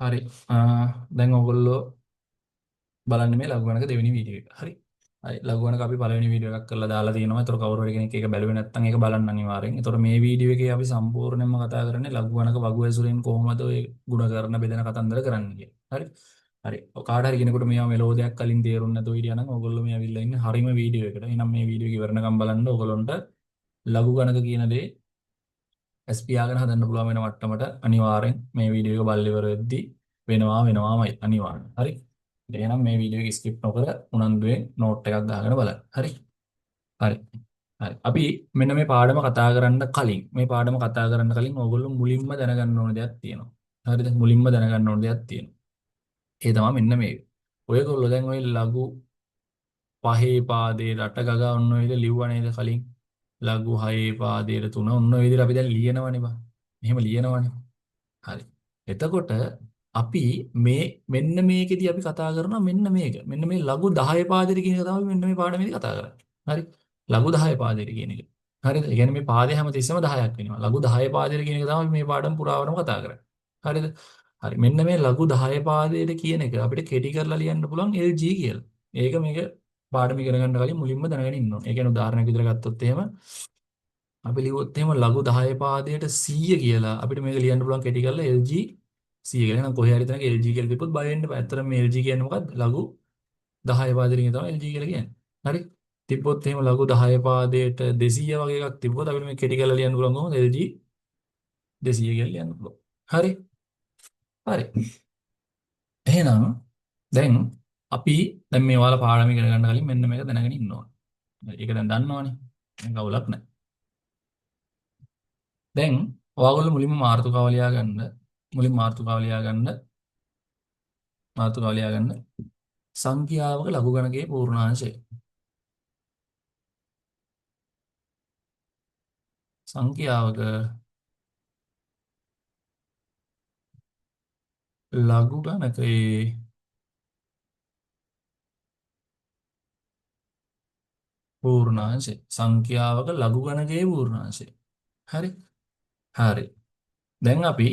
හරි. දැන් ඔයගොල්ලෝ බලන්න මේ ලඝු ගණක දෙවෙනි වීඩියෝ එක. හරි. හරි. ලඝු ගණක අපි පළවෙනි වීඩියෝ එකක් කරලා දාලා තියෙනවා. ඒතර කවුරු හරි කෙනෙක් ඒක බැලුවේ නැත්නම් ඒක බලන්න අනිවාර්යෙන්. ඒතර මේ වීඩියෝ එකේ අපි සම්පූර්ණයෙන්ම කතා කරන්නේ ලඝු ගණක වගු ඇසුරෙන් කොහොමද ඔය ගුණකරන බෙදෙන කතන්දර කරන්නේ කියලා. හරි. හරි. කාට හරි කෙනෙකුට මේවා මෙලෝඩියක් කලින් තේරුන්නේ නැතුව හිටියා නම් ඕගොල්ලෝ මේ ඇවිල්ලා ඉන්නේ හරිම වීඩියෝ එකට. එහෙනම් මේ වීඩියෝ එක ඉවරනකම් බලන්න ඕගොල්ලන්ට ලඝු ගණක කියන දේ SPයාගෙන හදන්න පුළුවන් වෙන මට්ටමට අනිවාර්යෙන් මේ වීඩියෝ එක බලලා ඉවර වෙද්දී වෙනවාමයි අනිවාර්යෙන්. හරි. එහෙනම් මේ වීඩියෝ එක ස්කිප් නොකර උනන්දුවෙන් නෝට් එකක් දාගෙන බලන්න. හරි. හරි. හරි. අපි මෙන්න මේ පාඩම කතා කරන්න කලින් මේ පාඩම කතා කරන්න කලින් ඕගොල්ලෝ මුලින්ම දැනගන්න ඕන දෙයක් තියෙනවා. හරිද? මුලින්ම දැනගන්න ඕන දෙයක් තියෙනවා. ඒ තමයි මෙන්න මේක. ඔයගොල්ලෝ දැන් ওই ලඝු පහේ පාදයේ රට ගගා ඔන්න ඔය විදිහට ලිව්වා නේද කලින්? ලඝු හයේ පාදයේ 3 ඔන්න ඔය විදිහට අපි දැන් ලියනවනේ බා. මෙහෙම ලියනවනේ. හරි. එතකොට අපි මේ මෙන්න මේකෙදි අපි කතා කරනවා මෙන්න මේක. මෙන්න මේ ලඝු 10 පාදයට කියන එක තමයි මෙන්න මේ පාඩමේදී කතා කරන්නේ. හරි. ලඝු 10 පාදයට කියන එක. හරිද? ඒ කියන්නේ මේ පාදේ හැමතිස්සෙම 10ක් වෙනවා. ලඝු 10 පාදයට කියන එක තමයි මේ පාඩම පුරාවටම කතා කරන්නේ. හරිද? හරි. මෙන්න මේ ලඝු 10 පාදයට කියන එක අපිට කෙටි කරලා ලියන්න පුළුවන් LG කියලා. ඒක මේක පාඩම ඉගෙන ගන්න කලින් මුලින්ම දැනගෙන ඉන්න ඕනේ. ඒ කියන්නේ උදාහරණයක් විදිහට ගත්තොත් එහෙම අපි ලිව්වොත් එහෙම ලඝු 10 පාදයට 100 කියලා අපිට මේක ලියන්න පුළුවන් කෙටි කරලා LG 100 කියලා. එහෙනම් කොහේ හරි තැනක LG කියලා තිබ්බොත් බය වෙන්න එපා. ඇත්තටම මේ LG කියන්නේ මොකක්ද? ලඝු 10 පාදයට කියන තමයි LG කියලා කියන්නේ. හරි. තිබ්බොත් එහෙම ලඝු 10 පාදයට 200 වගේ එකක් තිබ්බොත් අපිට මේ කෙටි කරලා ලියන්න පුළුවන් කොහොමද? LG 200 කියලා ලියන්න පුළුවන්. හරි. හරි. එහෙනම් දැන් අපි දැන් මේ ඔයාලා පාඩම ඉගෙන ගන්න කලින් මෙන්න මේක දැනගෙන ඉන්න ඕන. ඒක දැන් දන්නවනේ. දැන් කවුලක් නැහැ. දැන් ඔයාගොල්ලෝ මුලින්ම මාතෘකාව ලියා ගන්න. මුලින් මාතෘකාව ලියා ගන්න. මාතෘකාව ලියා ගන්න. සංඛ්‍යාවක ලඝු ගණකයේ පූර්ණාංශය. සංඛ්‍යාවක ලඝු ගණකයේ පූර්ණාංශය. සංඛ්‍යාවක ලඝු ගණකයේ පූර්ණාංශය. හරි. හරි. දැන් අපි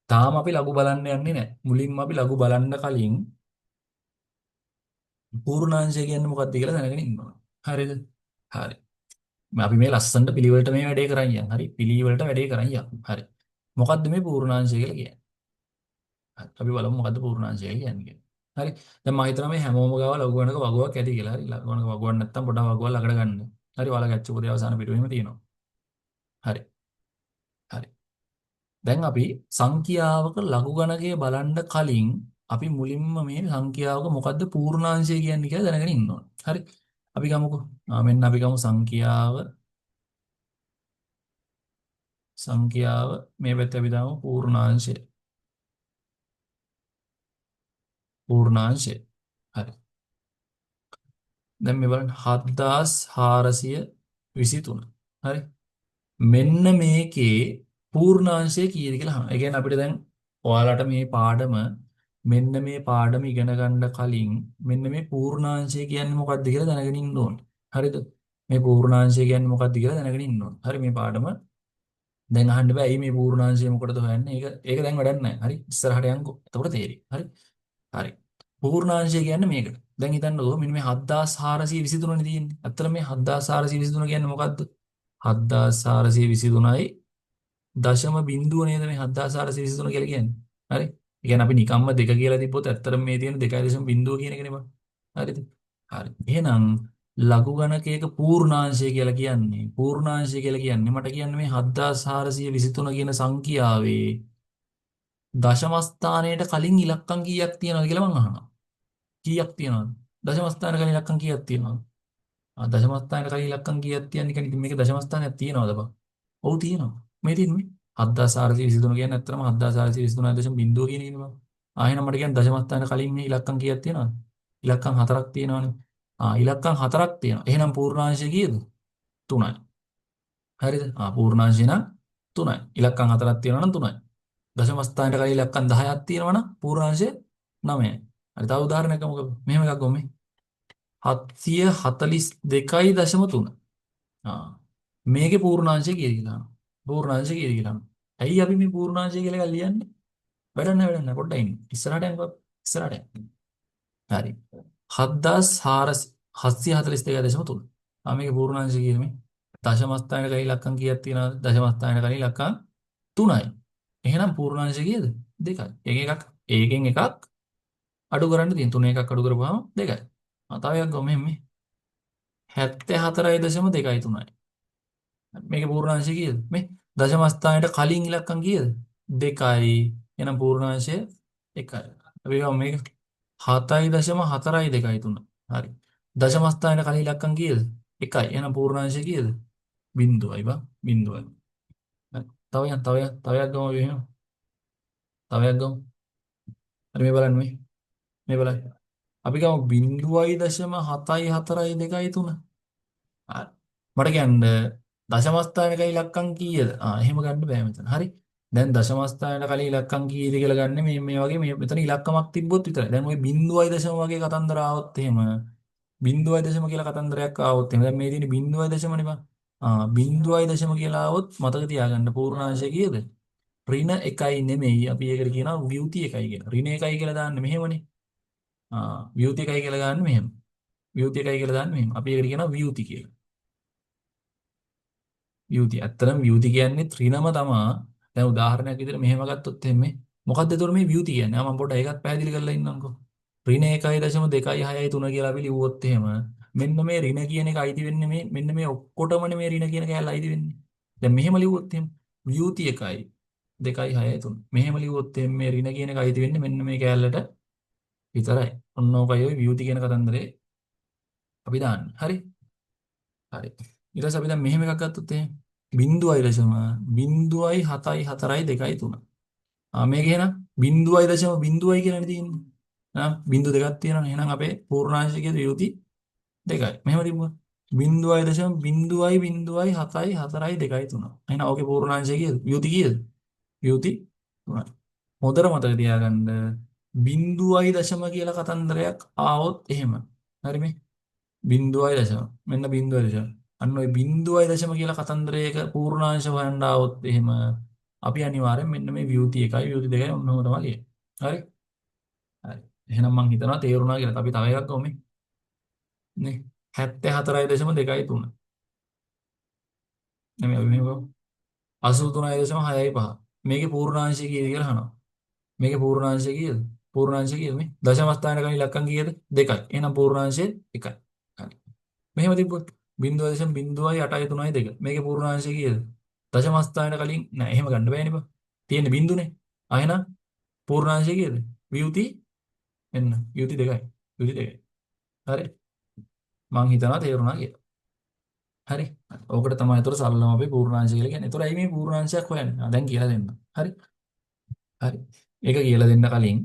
තාම අපි ලඝු බලන්න යන්නේ නැහැ. මුලින්ම අපි ලඝු බලන්න කලින් පූර්ණාංශය කියන්නේ මොකක්ද කියලා දැනගෙන ඉන්න ඕන. හරිද? හරි. අපි මේ ලස්සනට පිළිවෙලට මේ වැඩේ කරන් යන්න. හරි. පිළිවෙලට වැඩේ කරන් යන්න. හරි. මොකද්ද මේ පූර්ණාංශය කියලා කියන්නේ? හරි. අපි බලමු මොකද්ද පූර්ණාංශය කියන්නේ කියලා. හරි. දැන් මම හිතනවා මේ හැමෝම ගාව ලඝු ගණක වගුවක් ඇති කියලා. හරි. ලඝු ගණක වගුවක් නැත්තම් පොඩක් වගුවක් ළඟට ගන්න. හරි. ඔයාලා ගැච්ච පොතේ අවසාන පිටුවෙම තියෙනවා. හරි. හරි. දැන් අපි සංඛ්‍යාවක ලඝු ගණකය බලන්න කලින් අපි මුලින්ම මේ සංඛ්‍යාවක මොකද්ද පූර්ණාංශය කියන්නේ කියලා දැනගෙන ඉන්න ඕන. හරි. අපි ගමුකෝ. මෙන්න අපි ගමු සංඛ්‍යාව මේ පැත්තේ අපි දාමු පූර්ණාංශය. පූර්ණාංශය. හරි. දැන් මේ බලන්න 7423. හරි. මෙන්න මේකේ පූර්ණාංශය කීයද කියලා අහනවා. ඒ කියන්නේ අපිට දැන් ඔයාලට මේ පාඩම මෙන්න මේ පාඩම ඉගෙන ගන්න කලින් මෙන්න මේ පූර්ණාංශය කියන්නේ මොකක්ද කියලා දැනගෙන ඉන්න ඕනේ. හරිද? මේ පූර්ණාංශය කියන්නේ මොකක්ද කියලා දැනගෙන ඉන්න ඕනේ. හරි මේ පාඩම දැන් අහන්න බෑ ඇයි මේ පූර්ණාංශය මොකටද හොයන්නේ? ඒක දැන් වැඩක් නැහැ. හරි ඉස්සරහට යන්කෝ. එතකොට තේරෙයි. හරි. හරි. පූර්ණාංශය කියන්නේ මේකට. දැන් හිතන්නකෝ මෙන්න මේ 7423 නේ තියෙන්නේ. අතන මේ 7423 කියන්නේ මොකද්ද? 7423යි දශම බිංදුව නේද මේ 7423 කියලා කියන්නේ. හරි. ඒ කියන්නේ අපි නිකම්ම දෙක කියලා තිබ්බොත් ඇත්තටම මේ තියෙන 2.0 කියන එකනේ බං. හරිද? හරි. එහෙනම් ලඝු ගණකයක පූර්ණාංශය කියලා කියන්නේ මට කියන්නේ මේ 7423 කියන සංඛ්‍යාවේ දශම ස්ථානයට කලින් ඉලක්කම් කීයක් තියෙනවද කියලා මම අහනවා. කීයක් තියෙනවද? දශම ස්ථානයට කලින් ඉලක්කම් කීයක් තියෙනවද? දශම ස්ථානයට කලින් ඉලක්කම් කීයක් තියන්නේ කියන්නේ මේක දශම ස්ථානයක් තියෙනවද බං? ඔව් තියෙනවා. මේ තියෙන්නේ 7423 කියන්නේ ඇත්තටම 7423.0 කියන එකනේ බං. එහෙනම් මට කියන්නේ දශම ස්ථානයට කලින් මේ ඉලක්කම් කීයක් තියෙනවද? ඉලක්කම් 4ක් තියෙනවනේ. ඉලක්කම් 4ක් තියෙනවා. එහෙනම් පූර්ණාංශය කීයද? 3යි. හරිද? පූර්ණාංශය නම් 3යි. ඉලක්කම් 4ක් තියෙනවා නම් 3යි. දශම ස්ථානයට කලින් ඉලක්කම් 10ක් තියෙනවා නම් පූර්ණාංශය 9යි. හරි තව උදාහරණයක් ගමුකෝ. මෙහෙම එකක් ගමු මේ. 742.3. මේකේ පූර්ණාංශය කීයද කියලා අහනවා. පූර්ණාංශය කීයද කියලා අහනවා. ඇයි අපි මේ පූර්ණාංශය කියලා එකක් ලියන්නේ? වැඩන්න පොඩ්ඩක් ඉන්න. ඉස්සරහට යන්නකෝ. ඉස්සරහට යන්න. හරි. 7742.3. මේකේ පූර්ණාංශය කියන්නේ මේ දශම ස්ථානයට කලින් ඉලක්කම් කීයක් තියෙනවද? දශම ස්ථානයට කලින් ඉලක්කම් 3යි. එහෙනම් පූර්ණාංශය කීයද? 2යි. ඒකෙන් එකක් අඩු කරන්න තියෙන. 3 එකක් අඩු කරපුවාම 2යි. තව එකක් ගමු මෙහෙම මේ 74.23යි. මේකේ පූර්ණාංශය කීයද? මේ දශම ස්ථානයට කලින් ඉලක්කම් කීයද? 2යි. එහෙනම් පූර්ණාංශය 1යි. අපි ගමු මේක 7.4223. හරි. දශම ස්ථානයට කලින් ඉලක්කම් කීයද? 1යි. එහෙනම් පූර්ණාංශය කීයද? බිංදුවයි බං. බිංදුවයි. හරි. තව එකක් ගමු අපි එහෙනම්. තව එකක් ගමු. හරි මේ බලන්න මේ. මේ බලන්න. අපි ගමු 0.742.3. හරි. මට කියන්න දශම ස්ථානයක ඉලක්කම් කීයද? එහෙම ගන්න බෑ මෙතන. හරි. දැන් දශම ස්ථානයට කලින් ඉලක්කම් කීයද කියලා ගන්න මේ වගේ මේ මෙතන ඉලක්කමක් තිබ්බොත් විතරයි. දැන් ওই 0.0 වගේ කතන්දර ආවොත් එහෙම 0.0 කියලා කතන්දරයක් ආවොත් එහෙම දැන් මේ තියෙන්නේ 0.0නේ බං. 0.0 කියලා ආවොත් මතක තියාගන්න පූර්ණාංශය කීයද? ඍණ 1යි නෙමෙයි. අපි ඒකට කියනවා ව්‍යුති 1යි කියලා. ඍණ 1යි කියලා දාන්න මෙහෙමනේ. ව්‍යුති 1යි කියලා ගන්න මෙහෙම. ව්‍යුති 1යි කියලා දාන්න මෙහෙම. අපි ඒකට කියනවා ව්‍යුති කියලා. ව්‍යුති. ඇත්තටම ව්‍යුති කියන්නේ ත්‍රිනම තමා. දැන් උදාහරණයක් විදිහට මෙහෙම ගත්තොත් එන්නේ මොකද්ද එතකොට මේ ව්‍යුති කියන්නේ? මම පොඩ්ඩක් ඒකත් පැහැදිලි කරලා ඉන්නම්කෝ. ඍණ 1.263 කියලා අපි ලිව්වොත් එහෙම මෙන්න මේ ඍණ කියන එක අයිති වෙන්නේ මේ මෙන්න මේ ඔක්කොටමනේ මේ ඍණ කියන කෑල්ල අයිති වෙන්නේ. දැන් මෙහෙම ලිව්වොත් එහෙම ව්‍යුති 1.263. මෙහෙම ලිව්වොත් එහෙම මේ ඍණ කියන එක අයිති වෙන්නේ මෙන්න මේ කෑල්ලට විතරයි. ඔන්න ඔකයි ඔය ව්‍යුති කියන කතන්දරේ අපි දාන්නේ. හරි? හරි. ඊට පස්සේ අපි දැන් මෙහෙම එකක් ගත්තොත් එහෙනම් 0.742.3. මේක එහෙනම් 0.0 කියලානේ තියෙන්නේ. බිංදු දෙකක් තියෙනවනේ. එහෙනම් අපේ පූර්ණාංශිකයේ ව්‍යුති 2යි. මෙහෙම තිබුණා. 0.0.074.2.3. එහෙනම් ඕකේ පූර්ණාංශය කීයද? ව්‍යුති කීයද? ව්‍යුති 3යි. හොඳට මතක තියාගන්න බිංදුවයි දශම කියලා කතන්දරයක් ආවොත් එහෙම. හරි මේ බිංදුවයි දශම. මෙන්න බිංදුවයි දශම. අන්න ওই බිංදුවයි දශම කියලා කතන්දරයක පූර්ණාංශ හොයන්න ආවොත් එහෙම අපි අනිවාර්යෙන් මෙන්න මේ ව්‍යුති 1යි ව්‍යුති 2යි ඔන්න ඔහොම තමයි ලියන්නේ. හරි? හරි. එහෙනම් මම හිතනවා තේරුණා කියලා. අපි තව එකක් ගමු නේ. 74.23. නෙමෙයි අපි මේක 83.65. මේකේ පූර්ණාංශය කීයද කියලා අහනවා. මේකේ පූර්ණාංශය කීයද? පූර්ණාංශය කීයද මේ? දශම ස්ථානයට කලින් ඉලක්කම් කීයද? 2යි. එහෙනම් පූර්ණාංශය 1යි. හරි. මෙහෙම තිබ්බොත් 0.832. මේකේ පූර්ණාංශය කීයද? දශම ස්ථානයට කලින් නෑ එහෙම ගන්න බෑනේ බා. තියෙන්නේ බිංදුනේ. එහෙනම් පූර්ණාංශය කීයද? ව්‍යුති මෙන්න ව්‍යුති 2යි. ව්‍යුති 2යි. හරි. මං හිතනවා තේරුණා කියලා. හරි. ඕකට තමයි ඒතර සරලම අපි පූර්ණාංශ කියලා කියන්නේ. ඒතර ඇයි මේ පූර්ණාංශයක් හොයන්නේ? දැන් කියලා දෙන්න. හරි. හරි. ඒක කියලා දෙන්න කලින්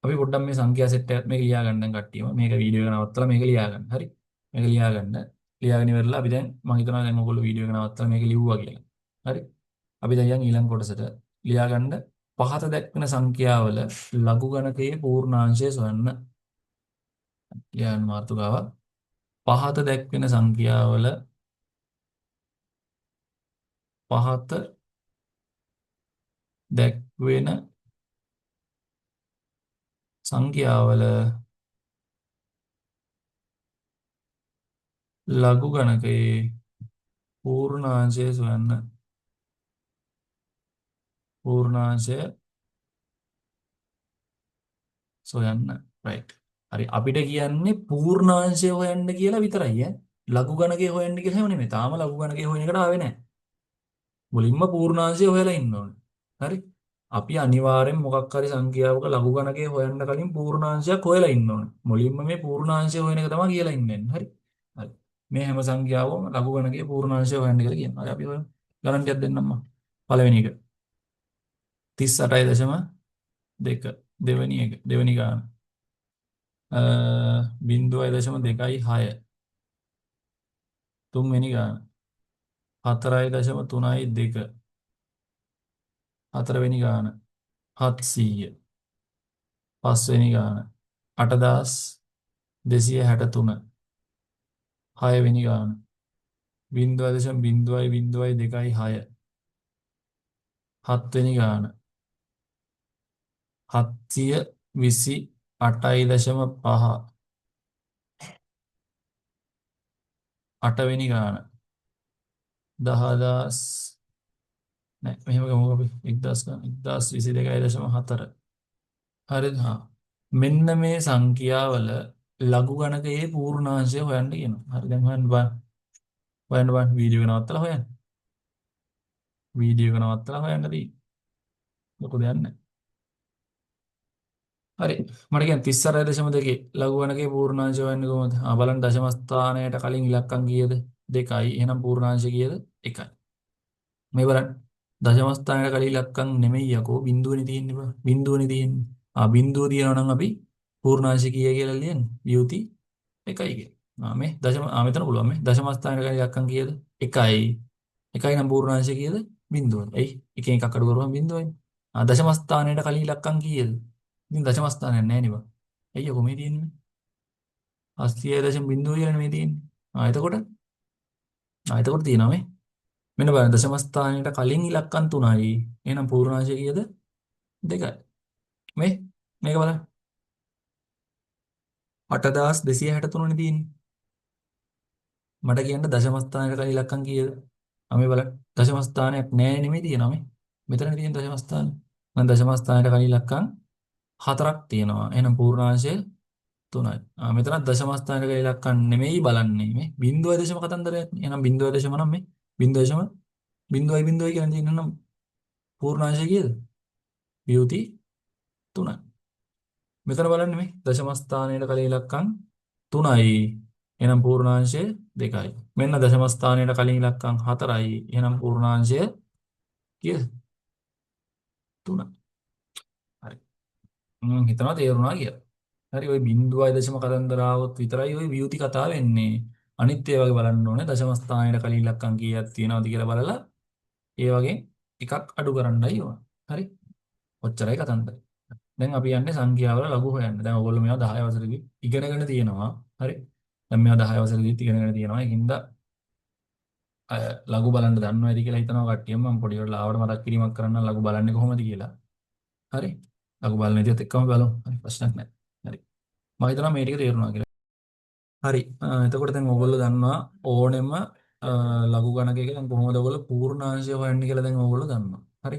අපි පොඩ්ඩක් මේ සංඛ්‍යා සෙට් එකත් මේක ලියා ගන්න දැන් කට්ටියම. මේක වීඩියෝ එක නවත්තලා මේක ලියා ගන්න. හරි. මේක ලියා ගන්න. ලියාගෙන ඉවරලා අපි දැන් මම හිතනවා දැන් ඔයගොල්ලෝ වීඩියෝ එක නවත්තලා මේක ලිව්වා කියලා. හරි. අපි දැන් යන් ඊළඟ කොටසට ලියා ගන්න පහත දැක්වෙන සංඛ්‍යාවල ලඝු ගණකයේ පූර්ණාංශය සොයන්න. ලියා ගන්න මාතෘකාවක්. පහත දැක්වෙන සංඛ්‍යාවල පහත දැක්වෙන සංඛ්‍යාවල ලඝු ගණකයේ පූර්ණාංශය සොයන්න. පූර්ණාංශය සොයන්න. රයිට්. හරි අපිට කියන්නේ පූර්ණාංශය හොයන්න කියලා විතරයි ඈ. ලඝු ගණකයේ හොයන්න කියලා එහෙම නෙමෙයි. තාම ලඝු ගණකයේ හොයන එකට ආවේ නැහැ. මුලින්ම පූර්ණාංශය හොයලා ඉන්න ඕනේ. හරි. අපි අනිවාර්යෙන් මොකක් හරි සංඛ්‍යාවක ලඝු ගණකයේ හොයන්න කලින් පූර්ණාංශයක් හොයලා ඉන්න ඕනේ. මුලින්ම මේ පූර්ණාංශය හොයන එක තමයි කියලා ඉන්නේ. හරි. හරි. මේ හැම සංඛ්‍යාවකම ලඝු ගණකයේ පූර්ණාංශය හොයන්න කියලා කියනවා. හරි අපි හොයමු. ගණන් ටිකක් දෙන්නම් මම. පළවෙනි එක 38.2. දෙවෙනි ගාන 0.26. තුන්වෙනි ගාන 4.32. හතරවෙනි ගාන 700. පස්වෙනි ගාන 8263. හයවෙනි ගාන 0.002.6. හත්වෙනි ගාන 728.5 8 වෙනි ගාන 10,000 නෑ මෙහෙම ගමු අපි 1000 ගාන 1022.4 හරිද හා මෙන්න මේ සංඛ්‍යාවල ලඝු ගණකයේ පූර්ණාංශය හොයන්න කියනවා හරි දැන් හොයන්න බලන්න වීඩියෝ එක නවත්තලා හොයන්න වීඩියෝ එක නවත්තලා හොයන්න තියෙන්නේ මොකද යන්නේ හරි මට කියන්න 38.2 ලඝු ගණකයේ පූර්ණාංශය හොයන්නේ කොහොමද බලන්න දශම ස්ථානයට කලින් ඉලක්කම් කීයද 2යි එහෙනම් පූර්ණාංශය කීයද 1යි මේ බලන්න දශම ස්ථානයට කලින් ඉලක්කම් නෙමෙයි යකෝ බිඳුවනේ තියෙන්නේ බා බිඳුවනේ තියෙන්නේ බිඳුව තියනවා නම් අපි පූර්ණාංශය කීය කියලා ලියන්නේ වියුති 1යි කියලා මේ මෙතන පුළුවන් මේ දශම ස්ථානයට කලින් ඉලක්කම් කීයද 1යි 1යි නම් පූර්ණාංශය කීයද බිඳුවයි එයි එක එකක් අඩු කරුවම බිඳුවයි දශම ස්ථානයට කලින් ඉලක්කම් කීයද ඉතින් දශම ස්ථානයක් නැහැ නේ බා එයි යකෝ මේ තියෙන්නේ 80.0 කියලා මේ තියෙන්නේ එතකොට තියෙනවා මේ මෙන්න බලන්න දශම ස්ථානයට කලින් ඉලක්කම් 3යි. එහෙනම් පූර්ණාංශය කීයද? 2යි. මේක බලන්න. 8263 නේ තියෙන්නේ. මට කියන්න දශම ස්ථානයට කලින් ඉලක්කම් කීයද? මේ බලන්න. දශම ස්ථානයක් නැහැ නෙමෙයි තියෙනවා මේ. මෙතන තියෙන දශම ස්ථාන. මම දශම ස්ථානයට කලින් ඉලක්කම් 4ක් තියෙනවා. එහෙනම් පූර්ණාංශය 3යි. මෙතන දශම ස්ථානයට කලින් ඉලක්කම් නෙමෙයි බලන්නේ මේ. බිංදුවයි දශම කතන්දරයක් නේ. එහෙනම් බිංදුවයි දශම නම් මේ. බිංදුවයි දශම බිංදුවයි කියලා තියෙනවා නම් පූර්ණාංශය කීයද? වියුති 3යි. මෙතන බලන්න මේ දශම ස්ථානයට කලින් ඉලක්කම් 3යි. එහෙනම් පූර්ණාංශය 2යි. මෙන්න දශම ස්ථානයට කලින් ඉලක්කම් 4යි. එහෙනම් පූර්ණාංශය කීයද? 3යි. හරි. මම හිතනවා තේරුණා කියලා. හරි ওই බිංදුවයි දශම කතන්දර આવොත් විතරයි ওই වියුති කතාව එන්නේ. අනිත් ඒ වගේ බලන්න ඕනේ දශම ස්ථානයට කලින් ඉලක්කම් කීයක් තියෙනවද කියලා බලලා ඒ වගේ එකක් අඩු කරන්නයි ඕන. හරි. ඔච්චරයි කතන්දරය. දැන් අපි යන්නේ සංඛ්‍යාවල ලඝු හොයන්න. දැන් ඔයගොල්ලෝ මේවා 10 වසරේදී ඉගෙනගෙන තියෙනවා. හරි. දැන් මේවා 10 වසරේදීත් ඉගෙනගෙන තියෙනවා. ඒකින්ද ලඝු බලන්න දන්නවා ඇති කියලා හිතනවා කට්ටියම මම පොඩි වෙලාවට මතක් කිරීමක් කරන්න ලඝු බලන්නේ කොහොමද කියලා. හරි. ලඝු බලන විදිහත් එක්කම බලමු. හරි ප්‍රශ්නයක් නැහැ. හරි. මම හිතනවා මේ ටික තේරුණා කියලා. හරි. එතකොට දැන් ඔයගොල්ලෝ දන්නවා ඕනෙම ලඝු ගණකයක දැන් කොහොමද ඔයගොල්ලෝ පූර්ණාංශය හොයන්නේ කියලා දැන් ඔයගොල්ලෝ දන්නවා. හරි.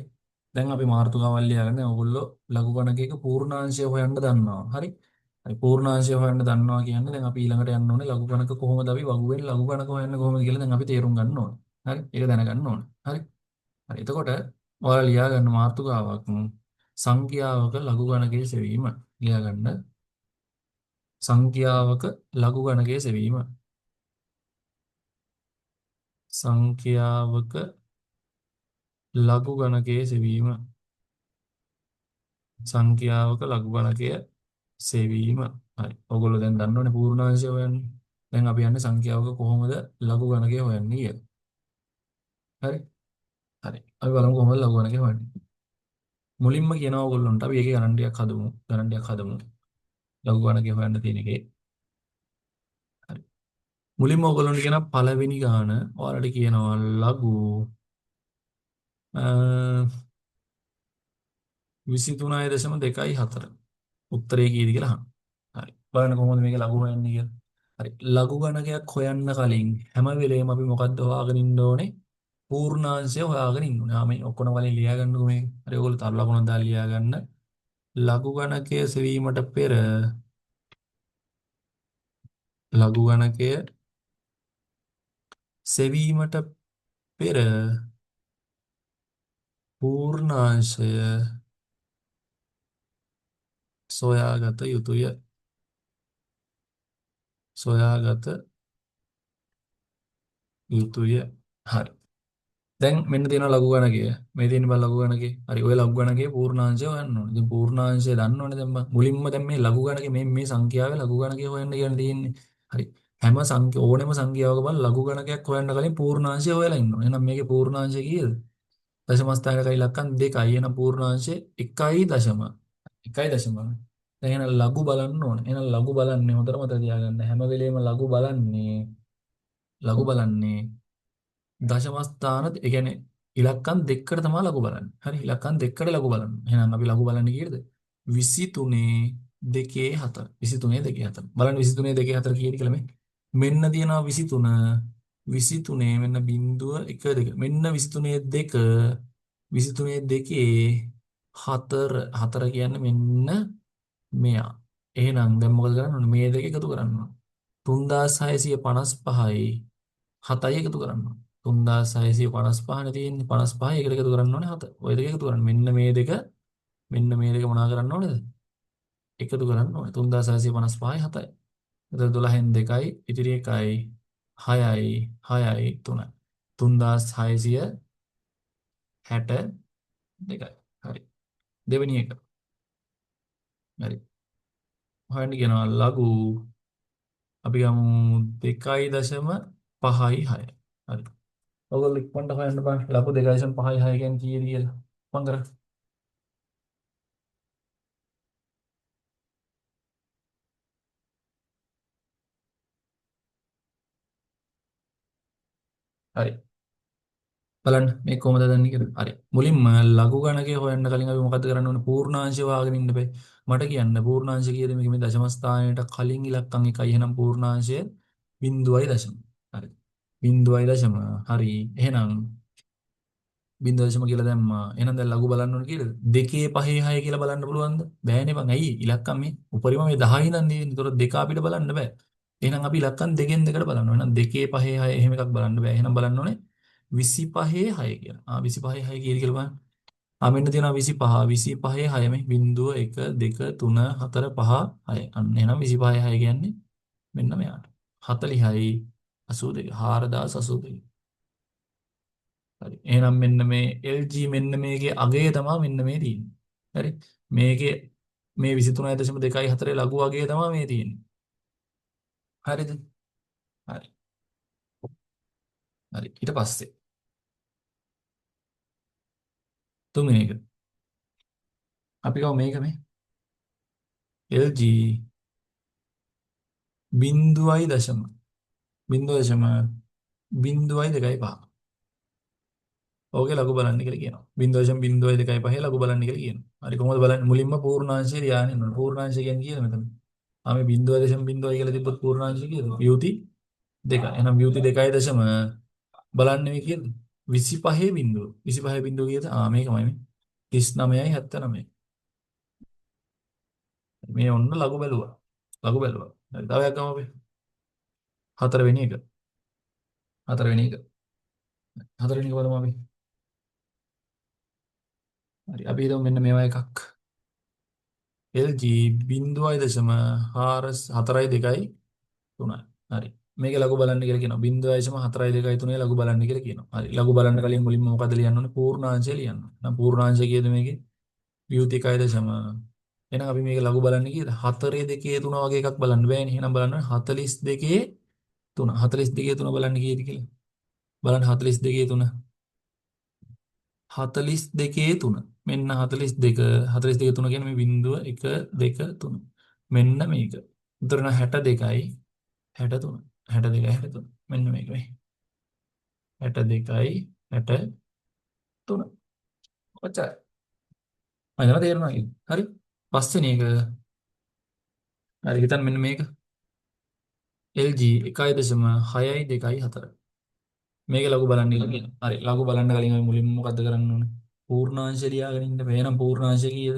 දැන් අපි මාතෘකාවල් ලියාගෙන දැන් ඔයගොල්ලෝ ලඝු ගණකයක පූර්ණාංශය හොයන්න දන්නවා. හරි. හරි පූර්ණාංශය හොයන්න දන්නවා කියන්නේ දැන් අපි ඊළඟට යන්න ඕනේ ලඝු ගණක කොහොමද අපි වගුවෙන් ලඝු ගණක හොයන්නේ කොහොමද කියලා දැන් අපි තේරුම් ගන්න ඕනේ. හරි. ඒක දැනගන්න ඕනේ. හරි. හරි. එතකොට ඔයාලා ලියා ගන්න මාතෘකාවක් සංඛ්‍යාවක ලඝු ගණකයේ සෙවීම ලියා ගන්න සංඛ්‍යාවක ලඝු ගණකයේ සෙවීම සංඛ්‍යාවක ලඝු ගණකයේ සෙවීම සංඛ්‍යාවක ලඝු ගණකය සෙවීම හරි ඔයගොල්ලෝ දැන් දන්නවනේ පූර්ණාංශය හොයන්නේ දැන් අපි යන්නේ සංඛ්‍යාවක කොහොමද ලඝු ගණකය හොයන්නේ කියලා හරි හරි අපි බලමු කොහොමද ලඝු ගණකය හොයන්නේ මුලින්ම කියනවා ඔයගොල්ලන්ට අපි ඒකේ ගණන් ටිකක් හදමු ලඝු ගණකය හොයන්න තියෙන එකේ හරි මුලින්ම ඔයගොල්ලන්ට කියන පළවෙනි ගාන ඔයාලට කියනවා ලඝු 23.24 උත්තරේ කීයද කියලා අහන්න. හරි. බලන්න කොහොමද මේක ලඝු හොයන්නේ කියලා. හරි. ලඝු ගණකයක් හොයන්න කලින් හැම වෙලේම අපි මොකද්ද හොයාගෙන ඉන්න ඕනේ? පූර්ණාංශය හොයාගෙන ඉන්න ඕනේ. මේ ඔක්කොම කලින් ලියා ගන්නකො මේක. හරි. ඔයගොල්ලෝ තව ලකුණක් දාලා ලියා ගන්න. ලඝු ගණකය සෙවීමට පෙර ලඝු ගණකය සෙවීමට පෙර පූර්ණාංශය සොයාගත යුතුය. සොයාගත යුතුය. හරි. දැන් මෙන්න තියෙනවා ලඝු ගණකය. මේ තියෙන බල ලඝු ගණකේ. හරි. ඔය ලඝු ගණකේ පූර්ණාංශය හොයන්න ඕනේ. ඉතින් පූර්ණාංශය දන්නවනේ දැන් බං. මුලින්ම දැන් මේ ලඝු ගණකේ මේ සංඛ්‍යාවේ ලඝු ගණකය හොයන්න කියන තියෙන්නේ. හරි. හැම ඕනෙම සංඛ්‍යාවක බල ලඝු ගණකයක් හොයන්න කලින් පූර්ණාංශය හොයලා ඉන්න ඕනේ. එහෙනම් මේකේ පූර්ණාංශය කීයද? දශම ස්ථානයක ඉලක්කම් 2යි. එහෙනම් පූර්ණාංශය 1.0. 1.0. දැන් එහෙනම් ලඝු බලන්න ඕනේ. එහෙනම් ලඝු බලන්නේ හොඳට මතක තියාගන්න. හැම වෙලේම ලඝු බලන්නේ දශම ස්ථාන ඒ කියන්නේ ඉලක්කම් දෙකකට තමයි ලඝු බලන්නේ. හරි ඉලක්කම් දෙකකට ලඝු බලන්න. එහෙනම් අපි ලඝු බලන්නේ කීයද? 23 දෙකේ 4. 23 දෙකේ 4. බලන්න 23 දෙකේ 4 කීයද කියලා මේ. මෙන්න තියෙනවා 23. 23 මෙන්න බිංදුව 1 2. මෙන්න 23 දෙක 23 දෙකේ 4 4 කියන්නේ මෙන්න මෙයා. එහෙනම් දැන් මොකද කරන්න ඕනේ? මේ දෙක එකතු කරන්න ඕනේ. 3655යි 7යි එකතු කරන්න ඕනේ. 3655 නේ තියෙන්නේ. 55 එකට එකතු කරන්න ඕනේ 7. ඔය දෙක එකතු කරන්න. මෙන්න මේ දෙක මොනා කරන්න ඕනේද? එකතු කරන්න ඕනේ. 3655යි 7යි. එතකොට 12න් 2යි ඉතිරි 1යි 6යි 6යි 3යි. 3662යි. හරි. දෙවෙනි එක. හරි. හොයන්න කියනවා ලඝු අපි ගමු 2.5යි 6. හරි. ඔයගොල්ලෝ ඉක්මනට හොයන්න බෑ. ලඝු 2.5යි 6 කියන්නේ කීයද කියලා. මං කරා. හරි. බලන්න මේ කොහොමද දන්නේ කියලා. හරි. මුලින්ම ලඝු ගණකය හොයන්න කලින් අපි මොකද්ද කරන්න ඕනේ? පූර්ණාංශය හොයාගෙන ඉන්න බෑ. මට කියන්න පූර්ණාංශය කීයද මේක මේ දශම ස්ථානයට කලින් ඉලක්කම් එකයි. එහෙනම් පූර්ණාංශය 0.0. හරි. 0.0. හරි. එහෙනම් 0.0 කියලා දැම්මා. එහෙනම් දැන් ලඝු බලන්න ඕනේ කීයද? 2 5 6 කියලා බලන්න පුළුවන්ද? බෑනේ බං. ඇයි? ඉලක්කම් මේ උපරිම මේ 10 ඉඳන් තියෙන්නේ. ඒතකොට 2 අපිට බලන්න බෑ. එහෙනම් අපි ඉලක්කම් දෙකෙන් දෙකට බලන්න ඕනේ. එහෙනම් 2 5 6 එහෙම එකක් බලන්න බෑ. එහෙනම් බලන්න ඕනේ 25 6 කියලා. 25 6 කීයද කියලා බලන්න. මෙන්න තියෙනවා 25 25 6 මේ බිංදුව 1 2 3 4 5 6. අන්න එහෙනම් 25 6 කියන්නේ මෙන්න මෙයාට. 40යි 82 4082. හරි. එහෙනම් මෙන්න මේ LG මෙන්න මේකේ අගය තමයි මෙන්න මේ තියෙන්නේ. හරි. මේකේ මේ 23.24 ලඝු අගය තමයි මේ තියෙන්නේ. හරිද? හරි. හරි. ඊට පස්සේ තුන්වෙනි එක. අපි ගමු මේක මේ LG බිංදුවයි දශම බිංදුව දශම බිංදුවයි දෙකයි පහ. ඕකේ ලඝු බලන්න කියලා කියනවා. බිංදුව දශම බිංදුවයි දෙකයි පහේ ලඝු බලන්න කියලා කියනවා. හරි කොහොමද බලන්නේ? මුලින්ම පූර්ණාංශය ලියාගෙන ඉන්න ඕනේ. පූර්ණාංශය කියන්නේ කීයද මෙතන? මේ බිංදුව දශම බිංදුවයි කියලා තිබ්බොත් පූර්ණාංශය කීයද? ව්‍යුති 2. එහෙනම් ව්‍යුති 2 දශම බලන්නේ මේ කීයද? 25 බිංදුව. 25 බිංදුව කීයද? මේකමයි මේ. 39යි 79යි. මේ ඔන්න ලඝු බැලුවා. ලඝු බැලුවා. හරි තව එකක් ගමු අපි. හතරවෙනි එක. හතරවෙනි එක. හතරවෙනි එක බලමු අපි. හරි අපි හිතමු මෙන්න මේවා එකක්. LG 0.4 4.2 හරි. මේක ලඝු බලන්න කියලා කියනවා. 0.4 2 ලඝු බලන්න කියලා කියනවා. හරි. ලඝු බලන්න කලින් මුලින්ම මොකද ලියන්න ඕනේ? පූර්ණාංශය ලියන්න ඕනේ. නම් පූර්ණාංශය කීයද මේකේ? ව්‍යුති 1.0. එහෙනම් අපි මේක ලඝු බලන්න කීයද? 4 2 3 වගේ එකක් බලන්න බෑනේ. එහෙනම් බලන්න 42 3. 42 3 බලන්න කීයද කියලා. බලන්න 42 3. 42 3. මෙන්න 42 42 3 කියන්නේ මේ බිංදුව 1 2 3. මෙන්න මේක. උතර 62යි 63. 62යි 63. මෙන්න මේක මේ. 62යි 63. ඔච්චරයි. මම තේරුණා නේද? හරි. පස්වෙනි එක. හරි හිතන්න මෙන්න මේක. LG 1.6යි 2යි 4. මේක ලඝු බලන්න කියලා කියනවා. හරි. ලඝු බලන්න කලින් අපි මුලින්ම මොකද්ද කරන්න ඕනේ? පූර්ණාංශ ලියාගෙන ඉන්න බෑ. එහෙනම් පූර්ණාංශ කීයද?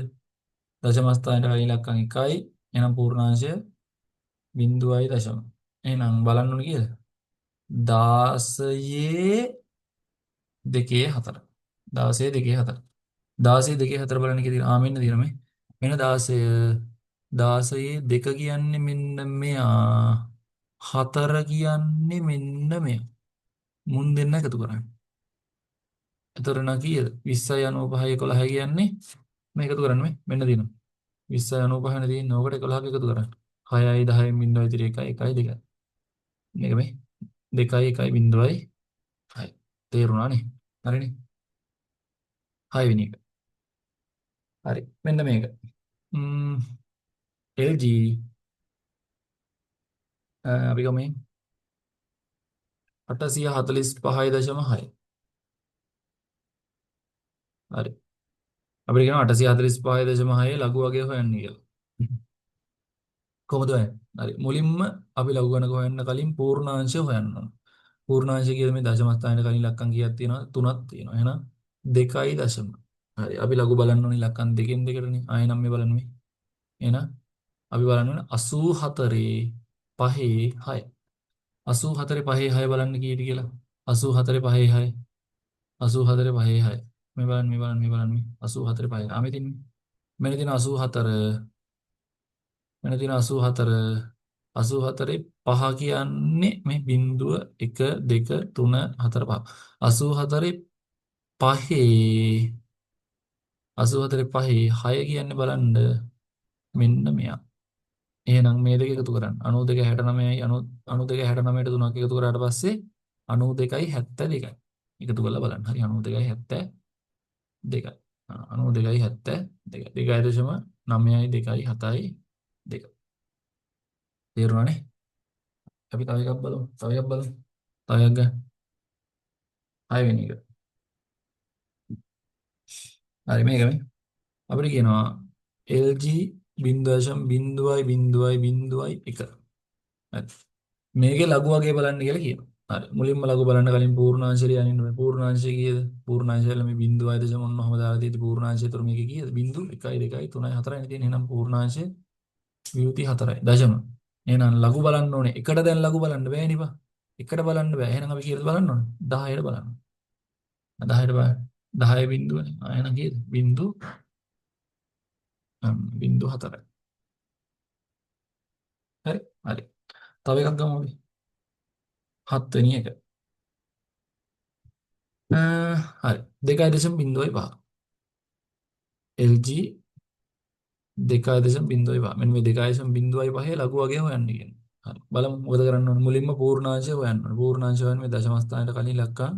දශම ස්ථානයට කලින් ඉලක්කම් 1යි. එහෙනම් පූර්ණාංශය බිංදුවයි දශම. එහෙනම් බලන්න ඕනේ කීයද? 16 2 4. 16 2 4. 16 2 4 බලන්න කීයද? මෙන්න තියෙන මේ. මෙන්න 16 16 2 කියන්නේ මෙන්න මෙයා. 4 කියන්නේ මෙන්න මෙයා. මුන් දෙන්න එකතු කරන්නේ. එතකොට නා කීයද? 20යි 95යි 11 කියන්නේ මේ එකතු කරන්න මේ. මෙන්න තියෙනවා. 20යි 95 නේ තියෙන්නේ. ඕකට 11ක් එකතු කරන්න. 6යි 10යි 0.1 1යි 2යි. මේක මේ 2යි 1යි 0යි 6. තේරුණානේ? හරිනේ. 6 වෙනි එක. හරි. මෙන්න මේක. ම්ම් LG අපි ගමු 845.6. හරි. අපිට කියනවා 845.6 ලඝු වර්ගය හොයන්න කියලා. කොහොමද හොයන්නේ? හරි. මුලින්ම අපි ලඝු ගණක හොයන්න කලින් පූර්ණාංශය හොයන්න ඕන. පූර්ණාංශය කියලා මේ දශම ස්ථානයේ කලින් ඉලක්කම් කීයක් තියෙනවද? 3ක් තියෙනවා. එහෙනම් 2යි දශම. හරි. අපි ලඝු බලන්න ඕනේ ඉලක්කම් දෙකෙන් දෙකටනේ. ආයෙ නම් මේ බලන්න මේ. එහෙනම් අපි බලන්න ඕනේ 84 5 6. 84 5 6 බලන්න කීයද කියලා. 84 5 6. 84 5 6. මේ බලන්න මේ බලන්න මේ බලන්න මේ 84 5. ආ මෙතන මෙන්න තියෙන 84 මෙන්න තියෙන 84 84 පහ කියන්නේ මේ බිංදුව 1 2 3 4 5 84 පහේ 84 පහේ 6 කියන්නේ බලන්න මෙන්න මෙයා. එහෙනම් මේ දෙක එකතු කරන්න 92 69යි 92 69ට තුනක් එකතු කරාට පස්සේ 92යි 72යි එකතු කරලා බලන්න. හරි 92යි 72යි 92යි 72යි 2.9යි 2යි 7යි 2. තේරුණානේ? අපි තව එකක් බලමු. තව එකක් බලමු. තව එකක් ගන්න. 6 වෙනි එක. හරි මේක මේ. අපිට කියනවා LG 0.0.0.1. හරි. මේකේ ලඝු වර්ගය බලන්න කියලා කියනවා. හරි. මුලින්ම ලඝු බලන්න කලින් පූර්ණාංශය ලියන්න ඕනේ. පූර්ණාංශය කීයද? පූර්ණාංශයල මේ 0.0 ඔන්න ඔහම දාලා තියෙදි පූර්ණාංශය. ඒතර මේකේ කීයද? 0 1 2 3 4 තියෙන. එහෙනම් පූර්ණාංශය විවෘති 4යි. දශම. එහෙනම් ලඝු බලන්න ඕනේ. එකට දැන් ලඝු බලන්න බෑ නේ බා. එකට බලන්න බෑ. එහෙනම් අපි කීයද බලන්න ඕනේ? 10ට බලන්න. 10ට බලන්න. 10 බිංදුවනේ. එහෙනම් කීයද? බිංදු 0.4යි. හරි. හරි. තව එකක් ගමු අපි. 7 වෙනි එක. හරි 2.05 LG 2.05 මෙන්න මේ 2.05 ලඝු වර්ගය හොයන්න කියන්නේ. හරි බලමු මොකද කරන්න ඕනේ මුලින්ම පූර්ණාංශය හොයන්න ඕනේ. පූර්ණාංශය හොයන්න මේ දශම ස්ථානයට කලින් ඉලක්කම්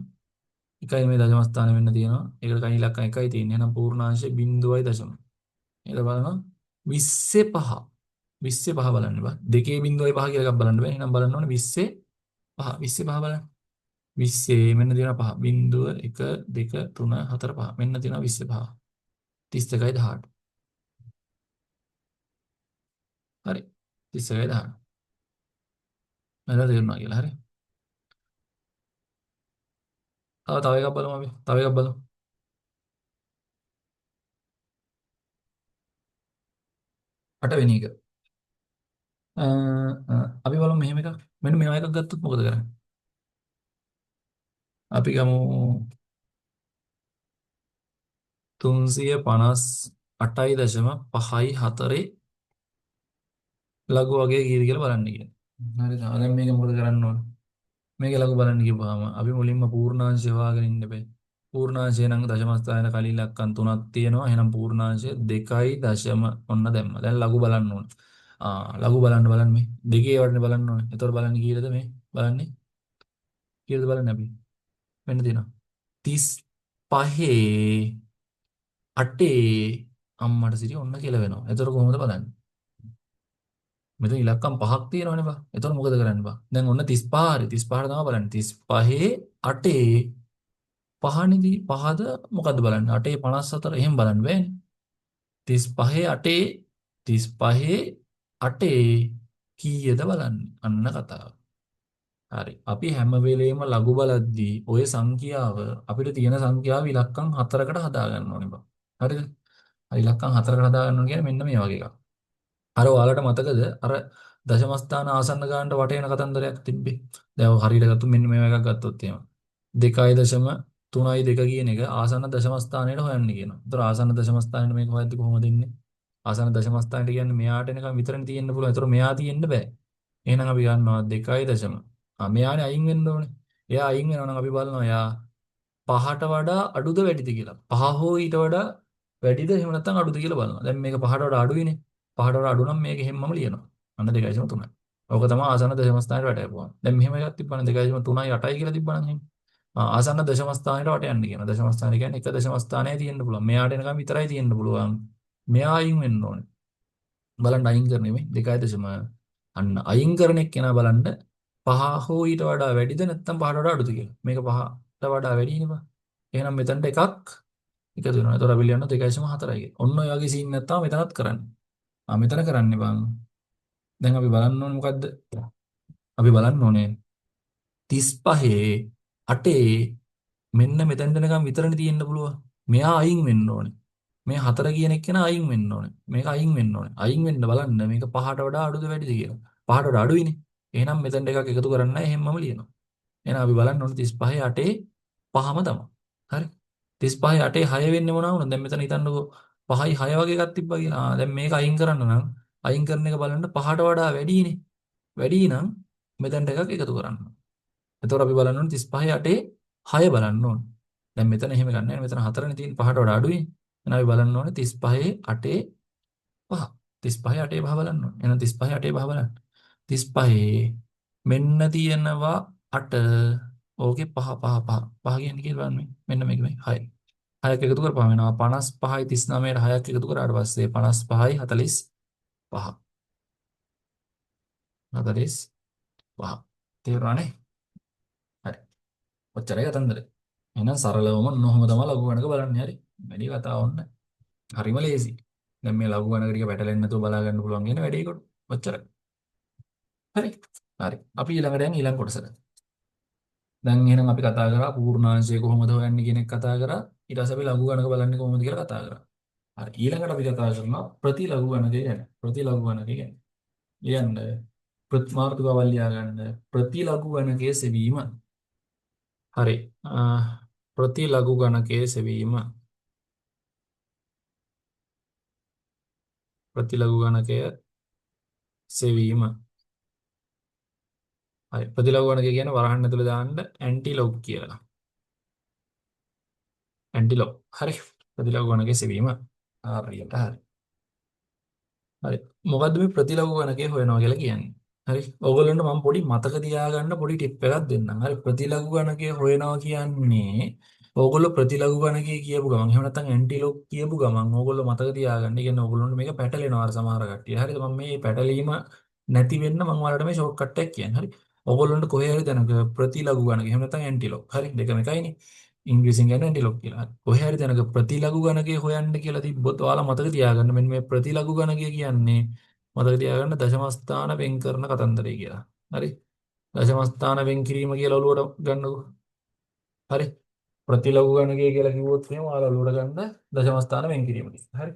එකයි මේ දශම ස්ථානෙ වෙන්න තියෙනවා. ඒකට කලින් ඉලක්කම් එකයි තියෙන්නේ. එහෙනම් පූර්ණාංශය 0.5. ඊට බලනවා 25 25 බලන්න බා. 2.5 කියලා එකක් බලන්න බෑ. එහෙනම් බලන්න ඕනේ 25 25 බලන්න. 20 මෙන්න තියෙනවා 5 බිංදුව 1 2 3 4 5 මෙන්න තියෙනවා 25 32යි 18 හරි 32යි 18 මම තේරුණා කියලා හරි තව එකක් බලමු අපි තව එකක් බලමු 8 වෙනි එක අපි බලමු මෙහෙම එකක් මෙන්න මේවා එකක් ගත්තොත් මොකද කරන්නේ අපි ගමු 358.5යි 4 ලඝු වර්ගය කීයද කියලා බලන්න කියන්නේ හරි දැන් මේක මොකද කරන්න ඕන මේක ලඝු බලන්න කිව්වහම අපි මුලින්ම පූර්ණාංශය හොයාගෙන ඉන්න බෑ. පූර්ණාංශය නම් දශම ස්ථානයේ කලින් ඉලක්කම් 3ක් තියෙනවා. එහෙනම් පූර්ණාංශය 2යි දශම ඔන්න දැම්මා. දැන් ලඝු බලන්න ඕන. ලඝු බලන්න මේ. දෙකේ වටනේ බලන්න ඕනේ. එතකොට බලන්න කීයද මේ? බලන්නේ. කීයද බලන්නේ අපි? මෙන්න තියෙනවා. 35 8 අම්මට සිටි ඔන්න කියලා වෙනවා. එතකොට කොහොමද බලන්නේ? මෙතන ඉලක්කම් 5ක් තියෙනවනේ බා. එතකොට මොකද කරන්නේ බා? දැන් ඔන්න 35 හරි 35ට තමයි බලන්නේ. 35 8 පහනිදී පහද මොකද්ද බලන්න 8 54 එහෙම බලන්න බෑනේ 35 8 35 8 කීයද බලන්න අන්න කතාව හරි අපි හැම වෙලේම ලඝු බලද්දී ඔය සංඛ්‍යාව අපිට තියෙන සංඛ්‍යාව ඉලක්කම් 4කට හදා ගන්න ඕනේ බා හරිද හරි ඉලක්කම් 4කට හදා ගන්න ඕනේ කියන්නේ මෙන්න මේ වගේ එකක් අර ඔයාලට මතකද අර දශම ස්ථාන ආසන්න ගානට වටේන කතන්දරයක් තිබ්බේ දැන් ඔය හරියට ගත්තොත් මෙන්න මේ එකක් ගත්තොත් එහෙම 2.3.2 කියන එක ආසන්න දශම ස්ථානයට හොයන්න කියනවා. ඒතර ආසන්න දශම ස්ථානයට මේක හොයද්දි කොහොමද ඉන්නේ? ආසන්න දශම ස්ථානයට කියන්නේ මෙයාට එනකම් විතරනේ තියෙන්න පුළුවන්. ඒතර මෙයා තියෙන්න බෑ. එහෙනම් අපි ගන්නවා 2.0. මෙයානේ අයින් වෙන්න ඕනේ. එයා අයින් වෙනවා නම් අපි බලනවා එයා පහට වඩා අඩුද වැඩිද කියලා. පහ හෝ ඊට වඩා වැඩිද එහෙම නැත්නම් අඩුද කියලා බලනවා. දැන් මේක පහට වඩා අඩුයිනේ. පහට වඩා අඩු නම් මේක හැමම ලියනවා. අන්න 2.3. ඕක තමයි ආසන්න දශම ස්ථානයට වැටෙපුවා. දැන් මෙහෙම එකක් තිබ්බනම් 2.3යි 8යි කියලා තිබ්බනම් එහෙම. ආසන්න දශම ස්ථානයට වට යන්න කියන දශම ස්ථානය කියන්නේ එක දශම ස්ථානයේ තියෙන්න පුළුවන්. මෙයාට එනකම් විතරයි තියෙන්න පුළුවන්. මෙයා අයින් වෙන්න ඕනේ. බලන්න අයින් කරන්නේ මේ 2.0 අන්න අයින් කරන එක්කෙනා බලන්න පහ හෝ ඊට වඩා වැඩිද නැත්නම් පහට වඩා අඩුද කියලා. මේක පහට වඩා වැඩි නේ බා. එහෙනම් මෙතනට එකක් එකතු වෙනවා. ඒතකොට අපි ලියනවා 2.4යි. ඔන්න ඔය වගේ සීන් එකක් තමයි මෙතනත් කරන්නේ. මෙතන කරන්නේ බං. දැන් අපි බලන්න ඕනේ මොකද්ද? අපි බලන්න ඕනේ 35 8 මෙන්න මෙතෙන් දෙනකම් විතරනේ තියෙන්න පුළුවන්. මෙයා අයින් වෙන්න ඕනේ. මේ 4 කියන එක න අයින් වෙන්න ඕනේ. මේක අයින් වෙන්න ඕනේ. අයින් වෙන්න බලන්න මේක 5ට වඩා අඩුද වැඩිද කියලා. 5ට වඩා අඩුයිනේ. එහෙනම් මෙතෙන් එකක් එකතු කරන්න නැහැ. එහෙමම ලියනවා. එහෙනම් අපි බලන්න ඕනේ 35 8 5ම තමයි. හරි. 35 8 6 වෙන්නේ මොනවා වුණාද? දැන් මෙතන හිතන්නකෝ 5යි 6 වගේ එකක් තිබ්බා කියලා. දැන් මේක අයින් කරන්න නම් අයින් කරන එක බලන්න 5ට වඩා වැඩිනේ. වැඩි නම් මෙතෙන්ට එකක් එකතු කරන්න. එතකොට අපි බලන්න ඕනේ 35 8 6 බලන්න ඕනේ. දැන් මෙතන එහෙම ගන්න නැහැ. මෙතන 4නේ තියෙන 5ට වඩා අඩුයි. එහෙනම් අපි බලන්න ඕනේ 35 8 5. 35 8 5 බලන්න ඕනේ. එහෙනම් 35 8 5 බලන්න. 35 මෙන්න තියෙනවා 8. ඕකේ 5 5 5. 5 කියන්නේ කියලා බලන්න මේ. මෙන්න මේක මේ 6. 6ක් එකතු කරපුවාම වෙනවා 55යි 39ට 6ක් එකතු කරාට පස්සේ 55යි 45. 45. තේරුණානේ? හරි. ඔච්චරයි කතන්දර. එහෙනම් සරලවම නොහොම තමයි ලඝු ගණක බලන්නේ. හරි. වැඩි කතාව ඕනේ නැහැ. හරිම ලේසි. දැන් මේ ලඝු ගණක ටික පැටලෙන්නේ නැතුව බලා ගන්න පුළුවන් කියන වැඩේ කොට. ඔච්චරයි. හරි. හරි. අපි ඊළඟට යන්නේ ඊළඟ කොටසට. දැන් එහෙනම් අපි කතා කරා පූර්ණාංශය කොහොමද හොයන්නේ කියන එක කතා කරා. ඊට පස්සේ අපි ලඝු ගණක බලන්නේ කොහොමද කියලා කතා කරා. හරි. ඊළඟට අපි කතා කරනවා ප්‍රතිලඝු ගණකය ගැන. ප්‍රතිලඝු ගණකය ගැන. ලියන්න මාතෘකාවල් ලියා ගන්න. ප්‍රතිලඝු ගණකයේ සෙවීම. හරි. ප්‍රතිලඝු ගණකයේ සෙවීම. ප්‍රතිලඝු ගණකය සෙවීම. හරි. ප්‍රතිලඝු ගණකය කියන්නේ වරහන් ඇතුළේ දාන්න ඇන්ටිලොග් කියලා. ඇන්ටිලොග්. හරි. ප්‍රතිලඝු ගණකයේ සෙවීම. හරියට හරි. හරි. මොකද්ද මේ ප්‍රතිලඝු ගණකය හොයනවා කියලා කියන්නේ? හරි. ඔයගොල්ලන්ට මම පොඩි මතක තියාගන්න පොඩි ටිප් එකක් දෙන්නම්. හරි. ප්‍රතිලඝු ගණකය හොයනවා කියන්නේ ඕගොල්ලෝ ප්‍රතිලඝු ගණකය කියපු ගමන් එහෙම නැත්නම් ඇන්ටිලොග් කියපු ගමන් ඕගොල්ලෝ මතක තියාගන්න. ඒ කියන්නේ ඕගොල්ලන්ට මේක පැටලෙනවා අර සමහර කට්ටිය. හරිද? මම මේ පැටලීම නැති වෙන්න මම ඔයාලට මේ ෂෝට් කට් එකක් කියන්නේ. හරි. ඕගොල්ලන්ට කොහේ හරි දැනග ප්‍රතිලඝු ගණකය එහෙම නැත්නම් ඇන්ටිලොග්. හරි. දෙකම එකයිනේ. ඉංග්‍රීසියෙන් කියන්නේ ඇන්ටිලොග් කියලා. හරි. කොහේ හරි දැනග ප්‍රතිලඝු ගණකය හොයන්න කියලා තිබ්බොත් ඔයාලා මතක තියාගන්න මෙන්න මේ ප්‍රතිලඝු ගණකය කියන්නේ මතක තියාගන්න දශම ස්ථාන වෙන් කරන කතන්දරය කියලා. හරි. දශම ස්ථාන වෙන් කිරීම කියලා ඔලුවට ගන්නකො. හරි. ප්‍රතිලඝු ගණකය කියලා කිව්වොත් එහෙනම් ඔයාලා ඔලුවට ගන්න දශම ස්ථාන වෙන් කිරීම කියලා. හරි.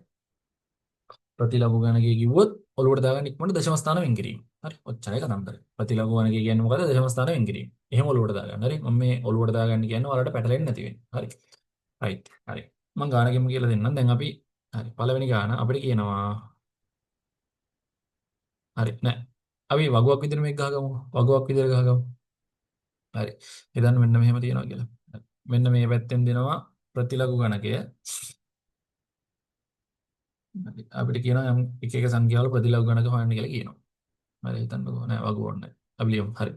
ප්‍රතිලඝු ගණකය කිව්වොත් ඔලුවට දාගන්න ඉක්මනට දශම ස්ථාන වෙන් කිරීම. හරි. ඔච්චරයි කතන්දරය. ප්‍රතිලඝු ගණකය කියන්නේ මොකද්ද? දශම ස්ථාන වෙන් කිරීම. එහෙම ඔලුවට දාගන්න. හරි. මම මේ ඔලුවට දාගන්න කියන්නේ ඔයාලට පැටලෙන්නේ නැති වෙන්න. හරි. රයිට්. හරි. මම ගානකින්ම කියලා දෙන්නම්. දැන් අපි හරි පළවෙනි ගාන අපිට කියනවා හරි නෑ. අපි වගුවක් විදිහට මේක ගහගමු. වගුවක් විදිහට ගහගමු. හරි. හිතන්න මෙන්න මෙහෙම තියෙනවා කියලා. හරි. මෙන්න මේ පැත්තෙන් දෙනවා ප්‍රතිලඝු ගණකය. හරි. අපිට කියනවා යම් එක එක සංඛ්‍යාවල ප්‍රතිලඝු ගණක හොයන්න කියලා කියනවා. හරි හිතන්නකෝ නෑ වගුව ඕනේ. අපි ලියමු. හරි.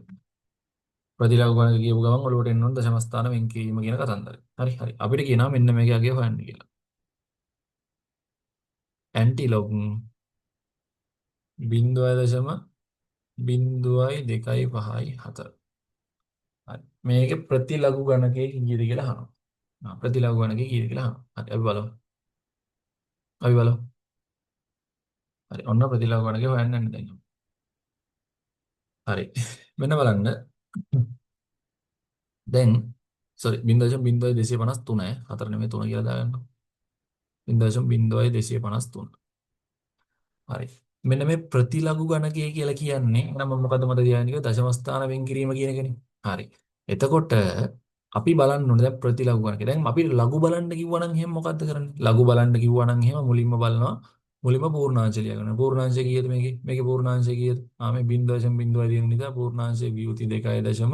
ප්‍රතිලඝු ගණක කියපු ගමන් ඔලුවට එන්න ඕන දශම ස්ථාන වෙන් කිරීම කියන කතන්දරය. හරි හරි. අපිට කියනවා මෙන්න මේකේ අගය හොයන්න කියලා. ඇන්ටිලොග් 0.0254. හරි. මේකේ ප්‍රතිලඝු ගණකයේ කීයද කියලා අහනවා. ප්‍රතිලඝු ගණකයේ කීයද කියලා අහනවා. හරි අපි බලමු. අපි බලමු. හරි. ඔන්න ප්‍රතිලඝු ගණකය හොයන්න යන්න දැන්. හරි. මෙන්න බලන්න. දැන් sorry 0.0253 4 නෙමෙයි 3 කියලා දාගන්න. 0.0253. හරි. මෙන්න මේ ප්‍රතිලඝු ගණකය කියලා කියන්නේ නම් මොකද්ද මට කියන්නේ දශම ස්ථාන වෙන් කිරීම කියන එකනේ. හරි. එතකොට අපි බලන්න ඕනේ දැන් ප්‍රතිලඝු ගණකය. දැන් අපි ලඝු බලන්න කිව්වා නම් එහෙනම් මොකද්ද කරන්නේ? ලඝු බලන්න කිව්වා නම් එහෙම මුලින්ම බලනවා. මුලින්ම පූර්ණාංශය ලියගන්න. පූර්ණාංශය කීයද මේකේ? මේකේ පූර්ණාංශය කීයද? මේ 0.0 තියෙන නිසා පූර්ණාංශයේ වියුති 2 දශම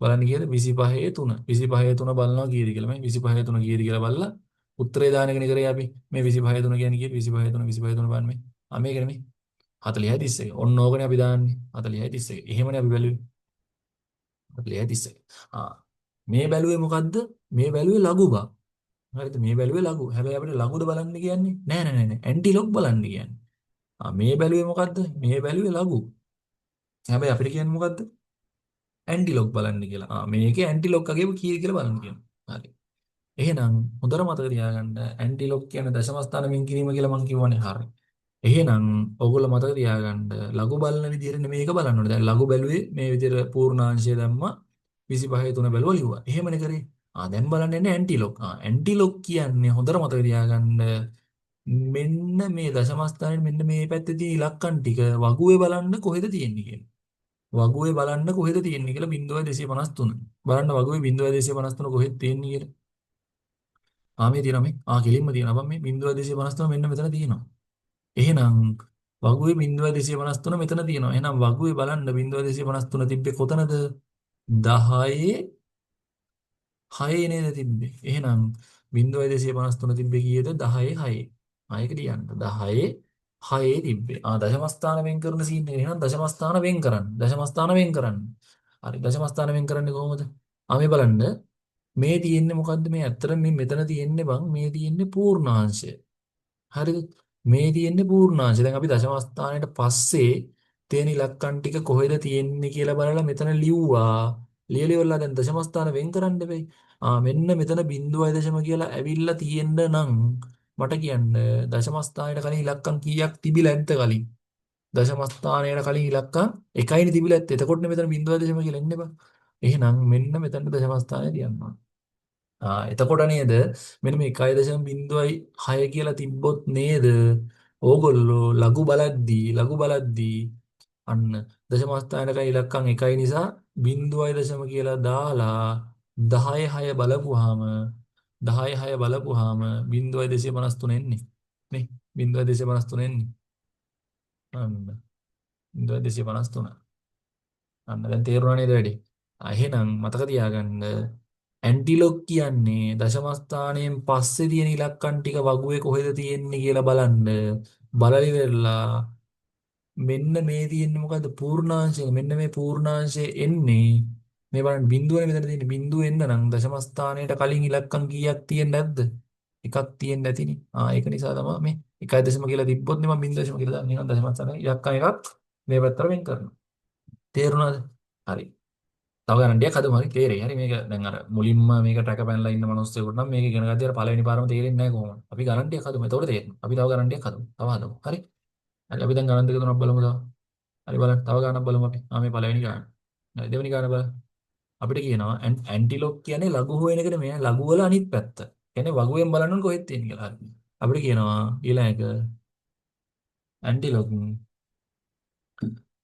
බලන්න කීයද? 25 3. 25 3 බලනවා කීයද කියලා. මේ 25 3 කීයද කියලා බලලා උත්තරේ දාන එකනේ කරේ අපි. මේ 25 3 කියන්නේ කීයද? 25 3 25 3 බලන්න මේ. මේක නෙමෙයි. 40යි 31. ඔන්න ඕකනේ අපි දාන්නේ. 40යි 31. එහෙමනේ අපි බැලුවේ. 40යි 31. මේ බැලුවේ මොකද්ද? මේ බැලුවේ ලඝු බා. හරිද? මේ බැලුවේ ලඝු. හැබැයි අපිට ලඝුද බලන්න කියන්නේ? නෑ නෑ නෑ. ඇන්ටිලොග් බලන්න කියන්නේ. මේ බැලුවේ මොකද්ද? මේ බැලුවේ ලඝු. හැබැයි අපිට කියන්නේ මොකද්ද? ඇන්ටිලොග් බලන්න කියලා. මේකේ ඇන්ටිලොග් අගේම කීයද කියලා බලන්න කියනවා. හරි. එහෙනම් හොඳට මතක තියාගන්න ඇන්ටි ලොක් කියන්නේ දශම ස්ථාන වෙන් කිරීම කියලා මම කියවනේ හරි. එහෙනම් ඔයගොල්ලෝ මතක තියාගන්න ලඝු බලන විදිහට නෙමෙයි එක බලන්න ඕනේ. දැන් ලඝු බැලුවේ මේ විදිහට පූර්ණාංශය දැම්මා 25 3 බැලුවා ලිව්වා. එහෙමනේ කරේ. දැන් බලන්න එන්නේ ඇන්ටි ලොක්. ඇන්ටි ලොක් කියන්නේ හොඳට මතක තියාගන්න මෙන්න මේ දශම ස්ථානයේ මෙන්න මේ පැත්තේ තියෙන ඉලක්කම් ටික වගුවේ බලන්න කොහෙද තියෙන්නේ කියලා. වගුවේ බලන්න කොහෙද තියෙන්නේ කියලා 0.253. බලන්න වගුවේ 0.253 කොහෙද තියෙන්නේ කියලා. මේ තියෙනවා මේ. කෙලින්ම තියෙනවා. අපන් මේ 0.253 මෙන්න මෙතන තියෙනවා. එහෙනම් වගුවේ 0.253 මෙතන තියෙනවා. එහෙනම් වගුවේ බලන්න 0.253 තිබ්බේ කොතනද? 10 6 නේද තිබ්බේ. එහෙනම් 0.253 තිබ්බේ කීයද? 10 6. ඒක ලියන්න. 10 6 තිබ්බේ. දශම ස්ථාන වෙන් කරන සීන් එක. එහෙනම් දශම ස්ථාන වෙන් කරන්න. දශම ස්ථාන වෙන් කරන්න. හරි. දශම ස්ථාන වෙන් කරන්නේ කොහොමද? මේ බලන්න. මේ තියෙන්නේ මොකද්ද? මේ ඇත්තට මේ මෙතන තියෙන්නේ බං මේ තියෙන්නේ පූර්ණාංශය. හරිද? මේ තියෙන්නේ පූර්ණාංශය. දැන් අපි දශම ස්ථානයට පස්සේ තියෙන ඉලක්කම් ටික කොහෙද තියෙන්නේ කියලා බලලා මෙතන ලිව්වා. ලියලිවලා දැන් දශම ස්ථාන වෙන් කරන්න බෑ. මෙන්න මෙතන 0.5 කියලා ඇවිල්ලා තියෙන්න නම් මට කියන්න දශම ස්ථානයට කලින් ඉලක්කම් කීයක් තිබිලා ඇද්ද කලින්? දශම ස්ථානයට කලින් ඉලක්කම් එකයිනේ තිබිලා ඇත්තේ. එතකොට මෙතන 0.5 කියලා එන්නේ බං. එහෙනම් මෙන්න මෙතන දශම ස්ථානය තියන්න. එතකොට නේද මෙන්න මේ 1.06 කියලා තිබ්බොත් නේද ඕගොල්ලෝ ලඝු බලද්දී අන්න දශම ස්ථානයක ඉලක්කම් එකයි නිසා 0.0 කියලා දාලා 10 6 බලපුවාම 10 6 බලපුවාම 0.253 එන්නේ නේ 0.253 එන්නේ අන්න 0.253 අන්න දැන් තේරුණා නේද වැඩි එහෙනම් මතක තියාගන්න ඇන්ටිලොග් කියන්නේ දශම ස්ථානයෙන් පස්සේ තියෙන ඉලක්කම් ටික වගුවේ කොහෙද තියෙන්නේ කියලා බලන්න බලලිවෙලා මෙන්න මේ තියෙන්නේ මොකද්ද පූර්ණාංශය මෙන්න මේ පූර්ණාංශය එන්නේ මේ බලන්න බිඳුවනේ මෙතන තියෙන්නේ බිඳුව එන්න නම් දශම ස්ථානයට කලින් ඉලක්කම් කීයක් තියෙන්නේ නැද්ද එකක් තියෙන්නේ නැතිනේ ඒක නිසා තමයි මේ 1.0 කියලා තිබ්බොත් නේ මම 0.0 කියලා දාන්නේ නම් දශම ස්ථානයේ ඉලක්කම් එකක් මේ පැත්තට වෙන් කරනවා තේරුණාද හරි තව ගණන්ඩියක් හදමු හරි තේරෙයි. හරි මේක දැන් අර මුලින්ම මේක ට්‍රැක පැනලා ඉන්න මිනිස්සුෙකුට නම් මේක ඉගෙන ගත්තේ අර පළවෙනි පාරම තේරෙන්නේ නැහැ කොහොමද. අපි ගණන්ඩියක් හදමු. එතකොට තේරෙනවා. අපි තව ගණන්ඩියක් හදමු. තව හදමු. හරි. හරි අපි දැන් ගණන් දෙක තුනක් බලමු තව. හරි බලන්න. තව ගණනක් බලමු අපි. මේ පළවෙනි ගණන. හරි දෙවෙනි ගණන බලන්න. අපිට කියනවා ඇන්ටිලොග් කියන්නේ ලඝු හොයන එක නෙමෙයි ලඝු වල අනිත් පැත්ත. කියන්නේ වගුවෙන් බලන්න ඕන කොහෙද තියෙන්නේ කියලා. හරි. අපිට කියනවා ඊළඟ එක ඇන්ටිලොග්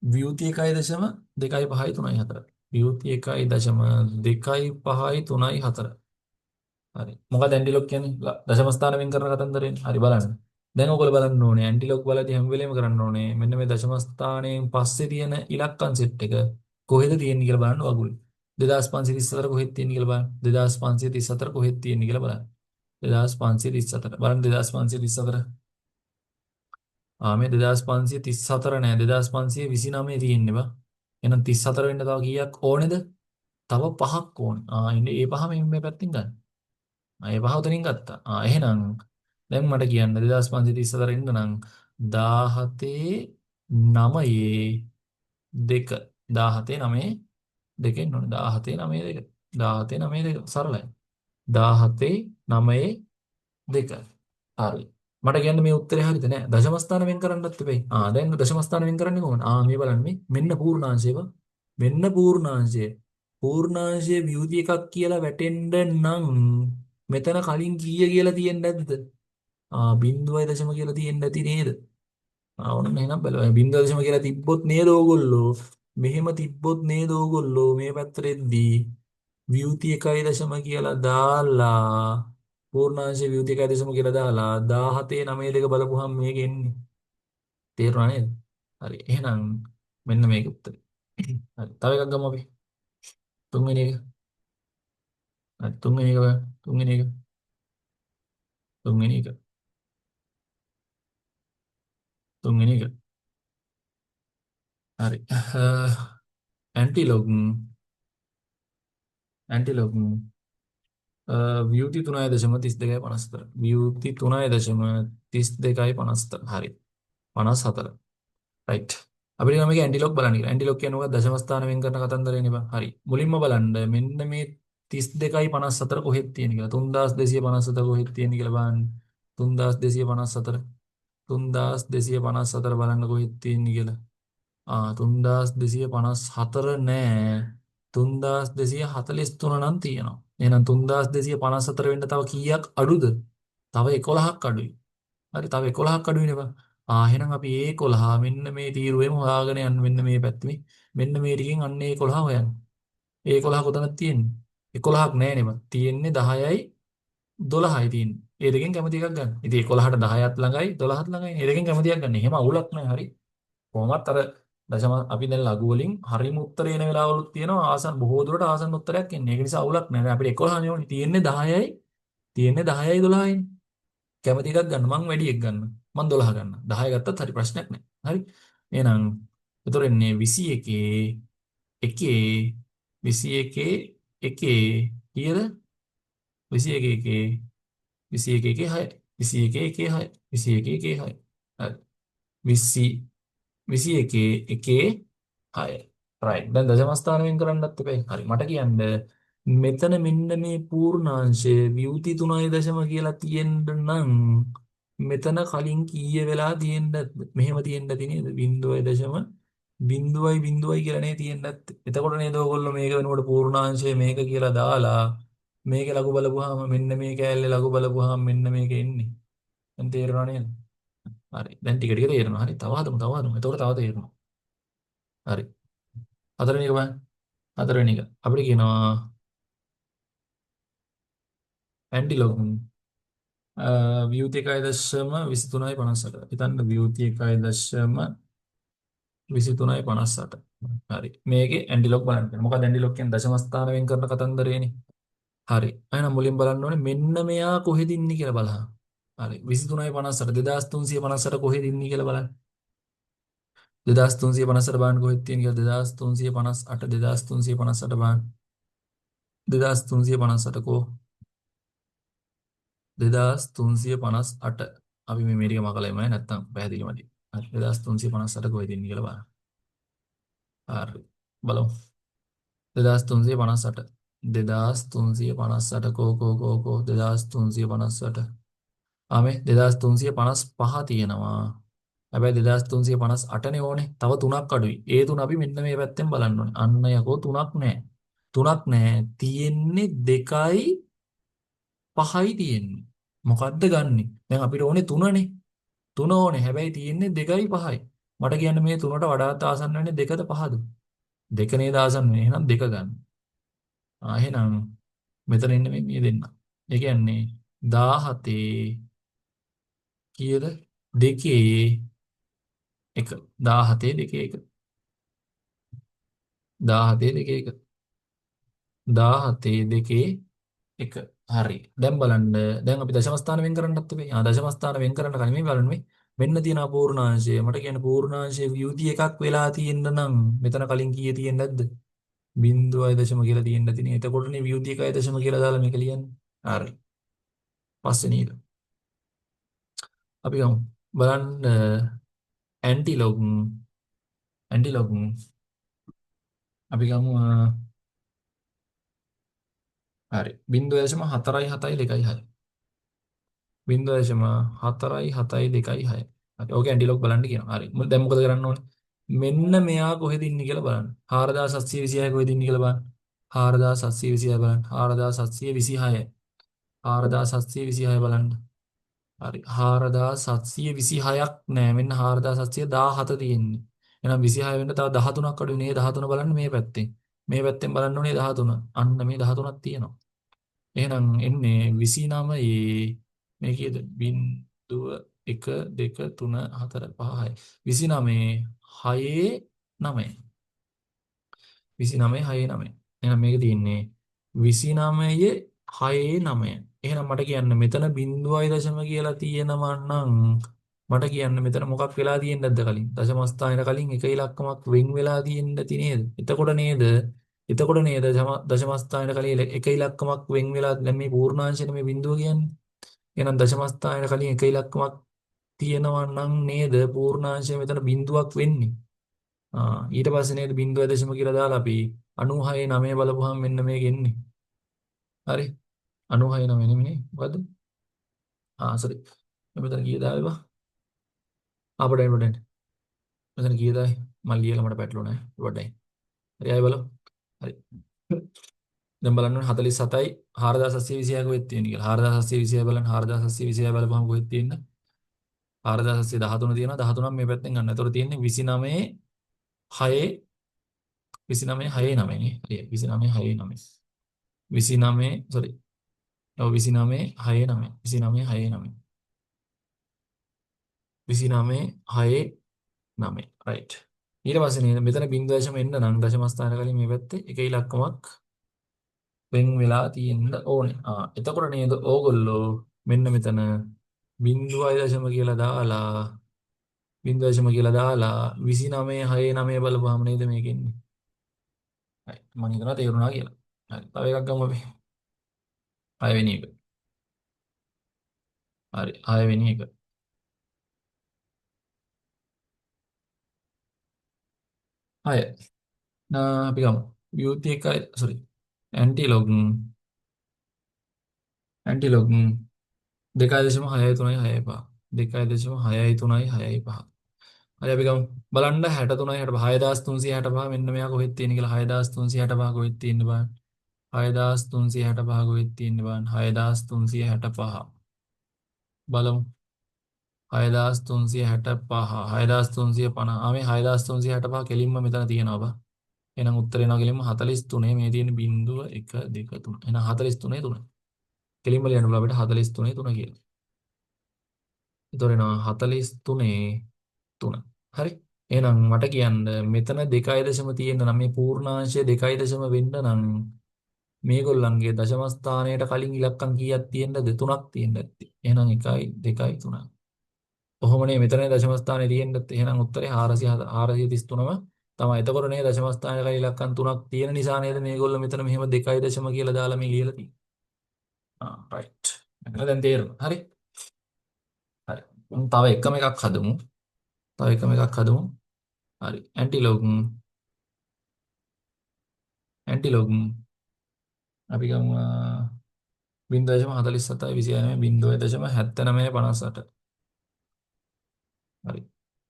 ව්‍යුති 1.2.5.3.4 ව්‍යුති 1.2.5.3.4 හරි මොකද ඇන්ටිලොග් කියන්නේ දශම ස්ථාන වෙන් කරන කතන්දරේනේ හරි බලන්න දැන් ඔයගොල්ලෝ බලන්න ඕනේ ඇන්ටිලොග් බලද්දී හැම වෙලේම කරන්න ඕනේ මෙන්න මේ දශම ස්ථානයෙන් පස්සේ තියෙන ඉලක්කම් සෙට් එක කොහෙද තියෙන්නේ කියලා බලන්න වගුලේ 2534 කොහෙද තියෙන්නේ කියලා බලන්න 2534 කොහෙද තියෙන්නේ කියලා බලන්න 2534 බලන්න 2534 මේ 2534 නෑ 2529 තියෙන්නේ බා. එහෙනම් 34 වෙන්න තව කීයක් ඕනේද? තව 5ක් ඕනේ. ඉන්නේ ඒ පහම මේ පැත්තෙන් ගන්න. ඒ පහ උතනින් ගත්තා. එහෙනම් දැන් මට කියන්න 2534 ඉන්න නම් 17 9 2 17 9 දෙකෙන් ඕනේ 17 9 2 17 9 2 සරලයි 17 9 2 හරි. මට කියන්න මේ උත්තරේ හරිද නෑ. දශම ස්ථාන වෙන් කරන්නත් එපේ. දැන් දශම ස්ථාන වෙන් කරන්නේ කොහොමද? මේ බලන්න මේ මෙන්න පූර්ණාංශයව. මෙන්න පූර්ණාංශය. පූර්ණාංශයේ ව්‍යුති එකක් කියලා වැටෙන්න නම් මෙතන කලින් කීය කියලා තියෙන්නේ නැද්ද? 0.0 කියලා තියෙන්නේ නැති නේද? ඔන්න එහෙනම් බලන්න 0.0 කියලා තිබ්බොත් නේද ඕගොල්ලෝ මෙහෙම තිබ්බොත් නේද ඕගොල්ලෝ මේ පැත්තට එද්දී ව්‍යුති 1.0 කියලා දාලා පූර්ණාංශයේ ව්‍යුති 1.0 කියලා දාලා 17 9 2 බලපුවහම මේක එන්නේ. තේරුණා නේද? හරි. එහෙනම් මෙන්න මේක උත්තරේ. හරි. තව එකක් ගමු අපි. තුන්වෙනි එක. හරි. තුන්වෙනි එක බලන්න. තුන්වෙනි එක. තුන්වෙනි එක. තුන්වෙනි එක. හරි. ඇන්ටිලොග් ඇන්ටිලොග් ව්‍යුති 3.32.54 ව්‍යුති 3.32.54 හරි 54 රයිට් අපිට මේක ඇන්ටිලොග් බලන්න කියලා ඇන්ටිලොග් කියන්නේ මොකක්ද දශම ස්ථාන වෙන් කරන කතන්දරේනේ බං හරි මුලින්ම බලන්න මෙන්න මේ 3254 කොහෙද තියෙන්නේ කියලා. 3254 කොහෙද තියෙන්නේ කියලා බලන්න. 3254 3254 බලන්න කොහෙද තියෙන්නේ කියලා. 3254 නෑ. 3243 නම් තියෙනවා. එහෙනම් 3254 වෙන්න තව කීයක් අඩුද? තව 11ක් අඩුයි. හරි තව 11ක් අඩුයිනේ බං. එහෙනම් අපි ඒ 11 මෙන්න මේ තීරුවෙම හොයාගෙන යන්න මෙන්න මේ පැත්තේ. මෙන්න මේ ටිකෙන් අන්න ඒ 11 හොයන්න. ඒ 11 කොතනද තියෙන්නේ? 11ක් නෑනේ බං. තියෙන්නේ 10යි 12යි තියෙන්නේ. ඒ දෙකෙන් කැමති එකක් ගන්න. ඉතින් 11ට 10ත් ළඟයි 12ත් ළඟයි. ඒ දෙකෙන් කැමති එකක් ගන්න. එහෙම අවුලක් නෑ. හරි. කොහොමත් අර දශම අපි දැන් ලඝු වලින් හරිම උත්තරේ එන වෙලාවලුත් තියෙනවා ආසන්න බොහෝ දුරට ආසන්න උත්තරයක් එන්නේ. ඒක නිසා අවුලක් නෑ. දැන් අපිට 11 නේ ඕනේ. තියෙන්නේ 10යි 12යි. කැමති එකක් ගන්න. මං වැඩි එක ගන්න. මං 12 ගන්න. 10 ගත්තත් හරි ප්‍රශ්නයක් නෑ. හරි. එහෙනම් එතකොට එන්නේ 21 එකේ 21 එකේ කීයද? 21 එකේ 21 එකේ 6. 21 එකේ 6. 21 එකේ 6. හරි. 20 21 එකේ 6. right. දැන් දශම ස්ථාන වෙන් කරන්නත් එපා. හරි. මට කියන්න මෙතන මෙන්න මේ පූර්ණාංශය ව්‍යුති 3.0 කියලා තියෙන්න නම් මෙතන කලින් කීය වෙලා තියෙන්නද? මෙහෙම තියෙන්න ඇති නේද? 0.0.0 කියලා නේ තියෙන්න ඇත්තේ. එතකොට නේද ඔයගොල්ලෝ මේක වෙනකොට පූර්ණාංශය මේක කියලා දාලා මේක ලඝු බලපුවාම මෙන්න මේ කෑල්ලේ ලඝු බලපුවාම මෙන්න මේක එන්නේ. දැන් තේරෙනව නේද? හරි. දැන් ටික ටික තේරෙනවා. හරි. තව හදමු. එතකොට තව තේරෙනවා. හරි. හතරවෙනි එක බලන්න. හතරවෙනි එක. අපිට කියනවා ඇන්ටිලොග් ව්‍යුති 1.23.58. හිතන්න ව්‍යුති 1.23.58. හරි. මේකේ ඇන්ටිලොග් බලන්න. මොකද ඇන්ටිලොග් කියන්නේ දශම ස්ථාන වෙන් කරන කතන්දරේනේ. හරි. එහෙනම් මුලින් බලන්න ඕනේ මෙන්න මෙයා කොහෙද ඉන්නේ කියලා බලහන්. හරි. 23.58 2358 කොහෙද ඉන්නේ කියලා බලන්න. 2358 බලන්න කොහෙද තියෙන්නේ කියලා 2358 2358 බලන්න. 2358 කෝ 2358 අපි මේ ටික මකලා එමය නැත්තම් පැහැදිලිමදි. හරි 2358 කොහෙද ඉන්නේ කියලා බලන්න. හරි බලමු. 2358 2358 කෝ 2358 ආමේ 2355 තියෙනවා. හැබැයි 2358නේ ඕනේ. තව 3ක් අඩුයි. ඒ 3 අපි මෙන්න මේ පැත්තෙන් බලන්න ඕනේ. අන්න යකෝ 3ක් නැහැ. 3ක් නැහැ. තියෙන්නේ 2යි 5යි තියෙන්නේ. මොකද්ද ගන්නෙ? දැන් අපිට ඕනේ 3නේ. 3 ඕනේ. හැබැයි තියෙන්නේ 2යි 5යි. මට කියන්න මේ 3ට වඩාත් ආසන්න වෙන්නේ 2ද 5ද? 2 නේද ආසන්න වෙන්නේ. එහෙනම් 2 ගන්න. එහෙනම් මෙතන ඉන්නේ මේ දෙන්න. ඒ කියන්නේ 17 කීයද? 2 1 17 2 1 17 2 1 17 2 1 හරි. දැන් බලන්න. දැන් අපි දශම ස්ථාන වෙන් කරන්නත් තිබේ. දශම ස්ථාන වෙන් කරන්න කලින් මේ බලන්න මේ මෙන්න තියෙන අපූර්ණාංශය. මට කියන පූර්ණාංශයේ ව්‍යුති එකක් වෙලා තියෙන්න නම් මෙතන කලින් කීයේ තියෙන්නේ නැද්ද? 0.0 කියලා තියෙන්න තියෙන්නේ. එතකොටනේ ව්‍යුති 1.0 කියලා දාලා මේක ලියන්නේ. හරි. පස්සේ නේද? අපි ගමු. බලන්න ඇන්ටිලොග් අපි ගමු හරි 0.47226 0.47226 හරි ඕකේ ඇන්ටිලොග් බලන්න කියනවා හරි දැන් මොකද කරන්න ඕනේ මෙන්න මෙයා කොහෙද ඉන්නේ කියලා බලන්න 4726 කොහෙද ඉන්නේ කියලා බලන්න 4726 බලන්න 4726 4726 බලන්න හරි 4726ක් නෑ මෙන්න 4717 තියෙන්නේ එහෙනම් 26 වෙන්න තව 13ක් අඩුයි නේ 13 බලන්න මේ පැත්තෙන් මේ පැත්තෙන් බලන්න ඕනේ 13 අන්න මේ 13ක් තියෙනවා එහෙනම් එන්නේ 29 මේ කීයද 0 1 2 3 4 5 6 29 6 9 29 6 9 එහෙනම් මේක තියෙන්නේ 29 6 9 එහෙනම් මට කියන්න මෙතන බිංදුවයි දශම කියලා තියෙනවා නම් මට කියන්න මෙතන මොකක් වෙලා තියෙන්නේද කලින් දශම ස්ථානයේ කලින් එක ඉලක්කමක් වෙන් වෙලා තියෙන්න ඇති නේද එතකොට නේද දශම ස්ථානයේ කලින් එක ඉලක්කමක් වෙන් වෙලා දැන් මේ පූර්ණාංශනේ මේ බිංදුව කියන්නේ එහෙනම් දශම ස්ථානයේ කලින් එක ඉලක්කමක් තියෙනවා නම් නේද පූර්ණාංශය මෙතන බිංදුවක් වෙන්නේ ඊට පස්සේ නේද 0.0 කියලා දාලා අපි 96 9 බලපුවාම මෙන්න මේක එන්නේ හරි 96 9 නෙමෙයි මොකද්ද සෝරි මෙතන කීයද ආවේ අපඩෙන් මෙතන කීයද ආවේ මම ලියලා මට පැටලුණා පොඩ්ඩයි හරි ආයේ බලමු හරි දැන් බලන්න 47යි 4726 කොහෙද තියෙන්නේ කියලා 4726 බලන්න 4726 බලපුවම කොහෙද තියෙන්නේ 4713 තියෙනවා 13ක් මේ පැත්තෙන් ගන්න. ඒතකොට තියෙන්නේ 29 6 29 6 9 නේ. හරි 29 6 9. 29 sorry. ඔව් 29 6 9. 29 6 9. 29 6 9. right. ඊට පස්සේ නේද මෙතන බිංදුව දශම එන්න නම් දශම ස්ථාන කලින් මේ පැත්තේ එක ඉලක්කමක් වෙන් වෙලා තියෙන්න ඕනේ. එතකොට නේද ඕගොල්ලෝ මෙන්න මෙතන 0.0 කියලා දාලා 0.0 කියලා දාලා 29 6 9 බලපුවාම නේද මේක එන්නේ. හරි මම හිතනවා තේරුණා කියලා. හරි තව එකක් ගමු අපි. 6 වෙනි එක. හරි 6 වෙනි එක. හය. අපි ගමු. beauty එකයි sorry. anti-log 2.6 3 6 5. 2.6 3 6 5. හරි අපි ගමු. බලන්න 63 65 6365 මෙන්න මෙයා කොහෙද තියෙන්නේ කියලා 6365 කොහෙද තියෙන්නේ බලන්න. 6365 කොහෙද තියෙන්නේ බලන්න. 6365 බලමු. 6365 6350 මේ 6365 කෙලින්ම මෙතන තියෙනවා බා. එහෙනම් උත්තරේ එනවා කෙලින්ම 43 මේ තියෙන බිංදුව 1 2 3. එහෙනම් 43 3. කෙලින්ම ලියන්න බලන්න අපිට 43 3 කියලා. ඒතොර එනවා 43 3. හරි. එහෙනම් මට කියන්න මෙතන 2.0 තියෙන්න නම් මේ පූර්ණාංශය 2.0 වෙන්න නම් මේගොල්ලන්ගේ දශම ස්ථානයට කලින් ඉලක්කම් කීයක් තියෙන්නද? 3ක් තියෙන්න ඇත්තේ. එහෙනම් 1 2 3. කොහොමනේ මෙතන දශම ස්ථානේ තියෙන්නත් එහෙනම් උත්තරේ 400 433ම තමයි. එතකොට නේ දශම ස්ථානයේ කලින් ඉලක්කම් 3ක් තියෙන නිසා නේද මේගොල්ලෝ මෙතන මෙහෙම 2.0 කියලා දාලා මේ ලියලා තියෙන්නේ. right. මෙතන දැන් තේරෙනවා. හරි. හරි. තව එකම එකක් හදමු. තව එකම එකක් හදමු. හරි. ඇන්ටිලොග් අපි ගමු 0.47 29 0.79 58. හරි.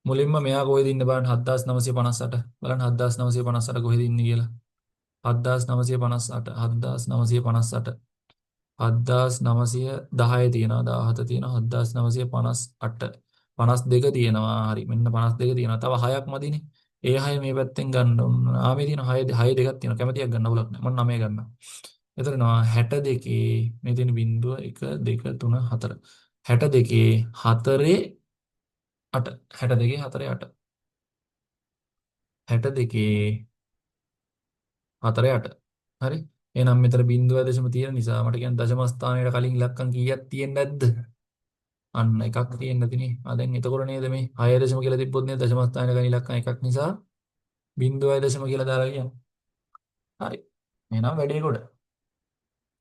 මුලින්ම මෙයා කොහෙද ඉන්න බලන්න 7958 බලන්න 7958 කොහෙද ඉන්නේ කියලා 7958 7958 7910 තියෙනවා 17 තියෙනවා 7958 52 තියෙනවා හරි මෙන්න 52 තියෙනවා තව 6ක් මදිනේ ඒ 6 මේ පැත්තෙන් ගන්න ඕන මේ තියෙන 6 දෙකක් තියෙනවා කැමතියක් ගන්න අවුලක් නැහැ මම 9 ගන්නවා එතන නවා 62 මේ තියෙන බිංදුව 1 2 3 4 62 4 8 62 4 8 62 4 8 හරි එහෙනම් මෙතන බිංදුව දශම තියෙන නිසා මට කියන්න දශම ස්ථානයට කලින් ඉලක්කම් කීයක් තියෙන්නේ නැද්ද අන්න එකක් තියෙන්න තියෙන්නේ දැන් එතකොට නේද මේ 6 කියලා තිබ්බොත් නේද දශම ස්ථානයට කලින් ඉලක්කම් එකක් නිසා 0.0 කියලා දාලා ලියන්න හරි එහෙනම් වැඩේ කොට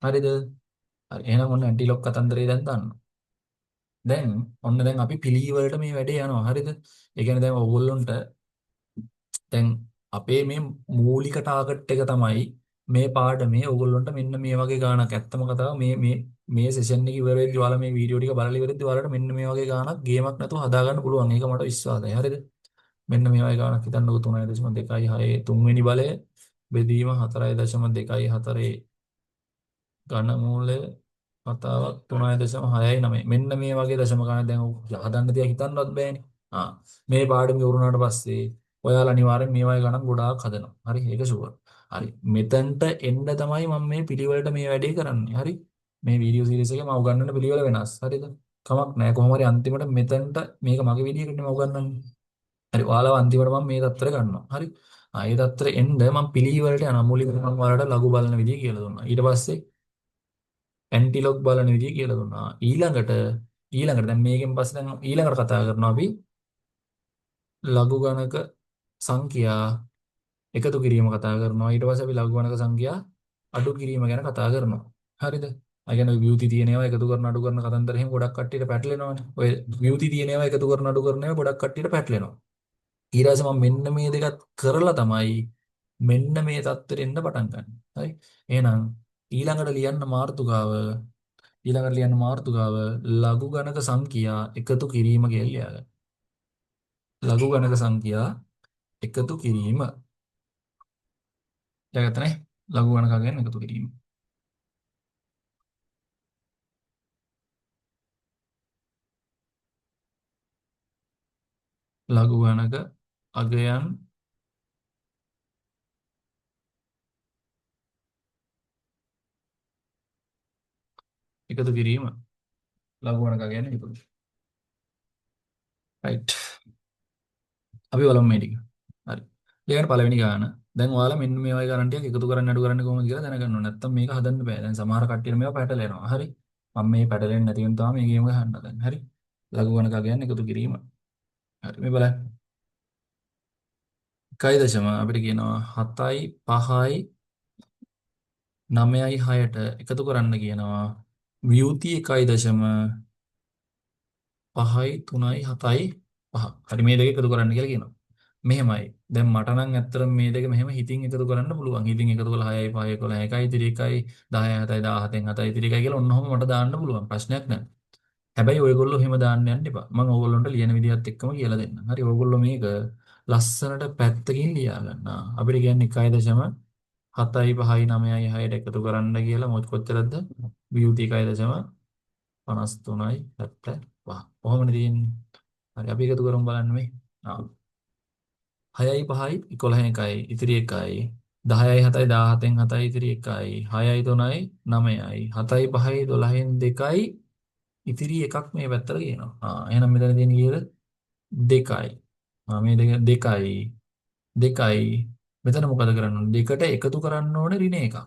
හරිද හරි එහෙනම් ඔන්න ඇන්ටිලොක් කතන්දරේ දැන් දන්න දැන් ඔන්න දැන් අපි පිළිවෙලට මේ වැඩේ යනවා හරිද ඒ කියන්නේ දැන් ඕගොල්ලොන්ට දැන් අපේ මේ මූලික ටාගට් එක තමයි මේ පාඩමේ ඕගොල්ලොන්ට මෙන්න මේ වගේ ගාණක් ඇත්තම කතාව මේ සෙෂන් එක ඉවර වෙද්දී ඔයාලා මේ වීඩියෝ ටික බලලා ඉවරෙද්දී ඔයාලට මෙන්න මේ වගේ ගාණක් ගේමක් නැතුව හදා ගන්න පුළුවන්. ඒක මට විශ්වාසයි. හරිද? මෙන්න මේ වගේ ගාණක් හිතන්නකො 3.26 තුන්වෙනි බලය බෙදීම 4.24 ඝනමූලය වතාවක් 3.69 මෙන්න මේ වගේ දශම ගණන් දැන් හදන්න තියා හිතන්නවත් බෑනේ. මේ පාඩම ඉවරුනාට පස්සේ ඔයාලා අනිවාර්යෙන් මේ වගේ ගණන් ගොඩාක් හදනවා. හරි ඒක ෂුවර්. හරි මෙතනට එන්න තමයි මම මේ පිළිවෙලට මේ වැඩේ කරන්නේ. හරි මේ වීඩියෝ සීරීස් එකේ මම උගන්වන පිළිවෙල වෙනස්. හරිද? කමක් නැහැ. කොහොම හරි අන්තිමට මෙතනට මේක මගේ වීඩියෝ එකනේ මම උගන්වන්නේ. හරි ඔයාලා අන්තිමට මම මේ தත්තර ගන්නවා. හරි. ඒ தත්තර එන්න මම පිළිවෙලට යනවා. මුලින්ම මම ඔයාලට ලඝු බලන විදිය කියලා දුන්නා. ඊට පස්සේ ඇන්ටිලොග් බලන විදිය කියලා දුන්නා. ඊළඟට දැන් මේකෙන් පස්සේ දැන් ඊළඟට කතා කරනවා අපි ලඝු ගණක සංඛ්‍යා එකතු කිරීම කතා කරනවා. ඊට පස්සේ අපි ලඝු ගණක සංඛ්‍යා අඩු කිරීම ගැන කතා කරනවා. හරිද? ඒ කියන්නේ ව්‍යුති තියෙන ඒවා එකතු කරන අඩු කරන කතන්දර එහෙම ගොඩක් කට්ටියට පැටලෙනවානේ. ඔය ව්‍යුති තියෙන ඒවා එකතු කරන අඩු කරන ඒවා ගොඩක් කට්ටියට පැටලෙනවා. ඊට පස්සේ මම මෙන්න මේ දෙකත් කරලා තමයි මෙන්න මේ தත්තෙට එන්න පටන් ගන්න. හරි? එහෙනම් ඊළඟට ලියන්න මාතෘකාව ඊළඟට ලියන්න මාතෘකාව ලඝු ගණක සංඛ්‍යා එකතු කිරීම කියලා ලියාගන්න. ලඝු ගණක සංඛ්‍යා එකතු කිරීම. ලියාගත්තනේ? ලඝු ගණක ගැන එකතු කිරීම. ලඝු ගණක අගයන් එකතු කිරීම. ලඝු ගණක ගැන එකතු. රයිට්. අපි බලමු මේ ටික. හරි. ඊළඟට පළවෙනි ගාන. දැන් ඔයාලා මෙන්න මේ වගේ ගණන් ටික එකතු කරන්න අඩු කරන්න කොහොමද කියලා දැනගන්න ඕනේ. නැත්තම් මේක හදන්න බෑ. දැන් සමහර කට්ටියට මේවා පැටලෙනවා. හරි. මම මේ පැටලෙන්නේ නැති වෙන තමයි මේ ගේම ගහන්න හදන්නේ. හරි. ලඝු ගණක අගයන් එකතු කිරීම. හරි. මේ බලන්න. 1 අපිට කියනවා 7යි 5යි 9යි 6ට එකතු කරන්න කියනවා. ව්‍යුති 1.5යි 3යි 7යි 5. හරි මේ දෙක එකතු කරන්න කියලා කියනවා. මෙහෙමයි. දැන් මට නම් ඇත්තටම මේ දෙක මෙහෙම හිතින් එකතු කරන්න පුළුවන්. හිතින් එකතු කළා 6යි 5යි 11යි 1යි ඉතිරි 1යි 10යි 7යි 17න් 7යි ඉතිරි 1යි කියලා ඔන්නෝම මට දාන්න පුළුවන්. ප්‍රශ්නයක් නැහැ. හැබැයි ඔයගොල්ලෝ එහෙම දාන්න යන්න එපා. මම ඕගොල්ලන්ට ලියන විදිහත් එක්කම කියලා දෙන්නම්. හරි ඔයගොල්ලෝ මේක ලස්සනට පැත්තකින් ලියා ගන්න. අපිට කියන්නේ 1.7යි 5යි 9යි 6ට එකතු කරන්න කියලා මොකද කොච්චරද? ව්‍යුති 1.53යි 75. කොහොමද තියෙන්නේ? හරි අපි එකතු කරමු බලන්න මේ. 6යි 5යි 11න් 1යි ඉතිරි 1යි 10යි 7යි 17න් 7යි ඉතිරි 1යි 6යි 3යි 9යි 7යි 5යි 12න් 2යි ඉතිරි එකක් මේ පැත්තට කියනවා. එහෙනම් මෙතන තියෙන කීයද? 2යි. මේ දෙක 2යි 2යි මෙතන මොකද කරන්න ඕනේ? දෙකට එකතු කරන්න ඕනේ ඍණ එකක්.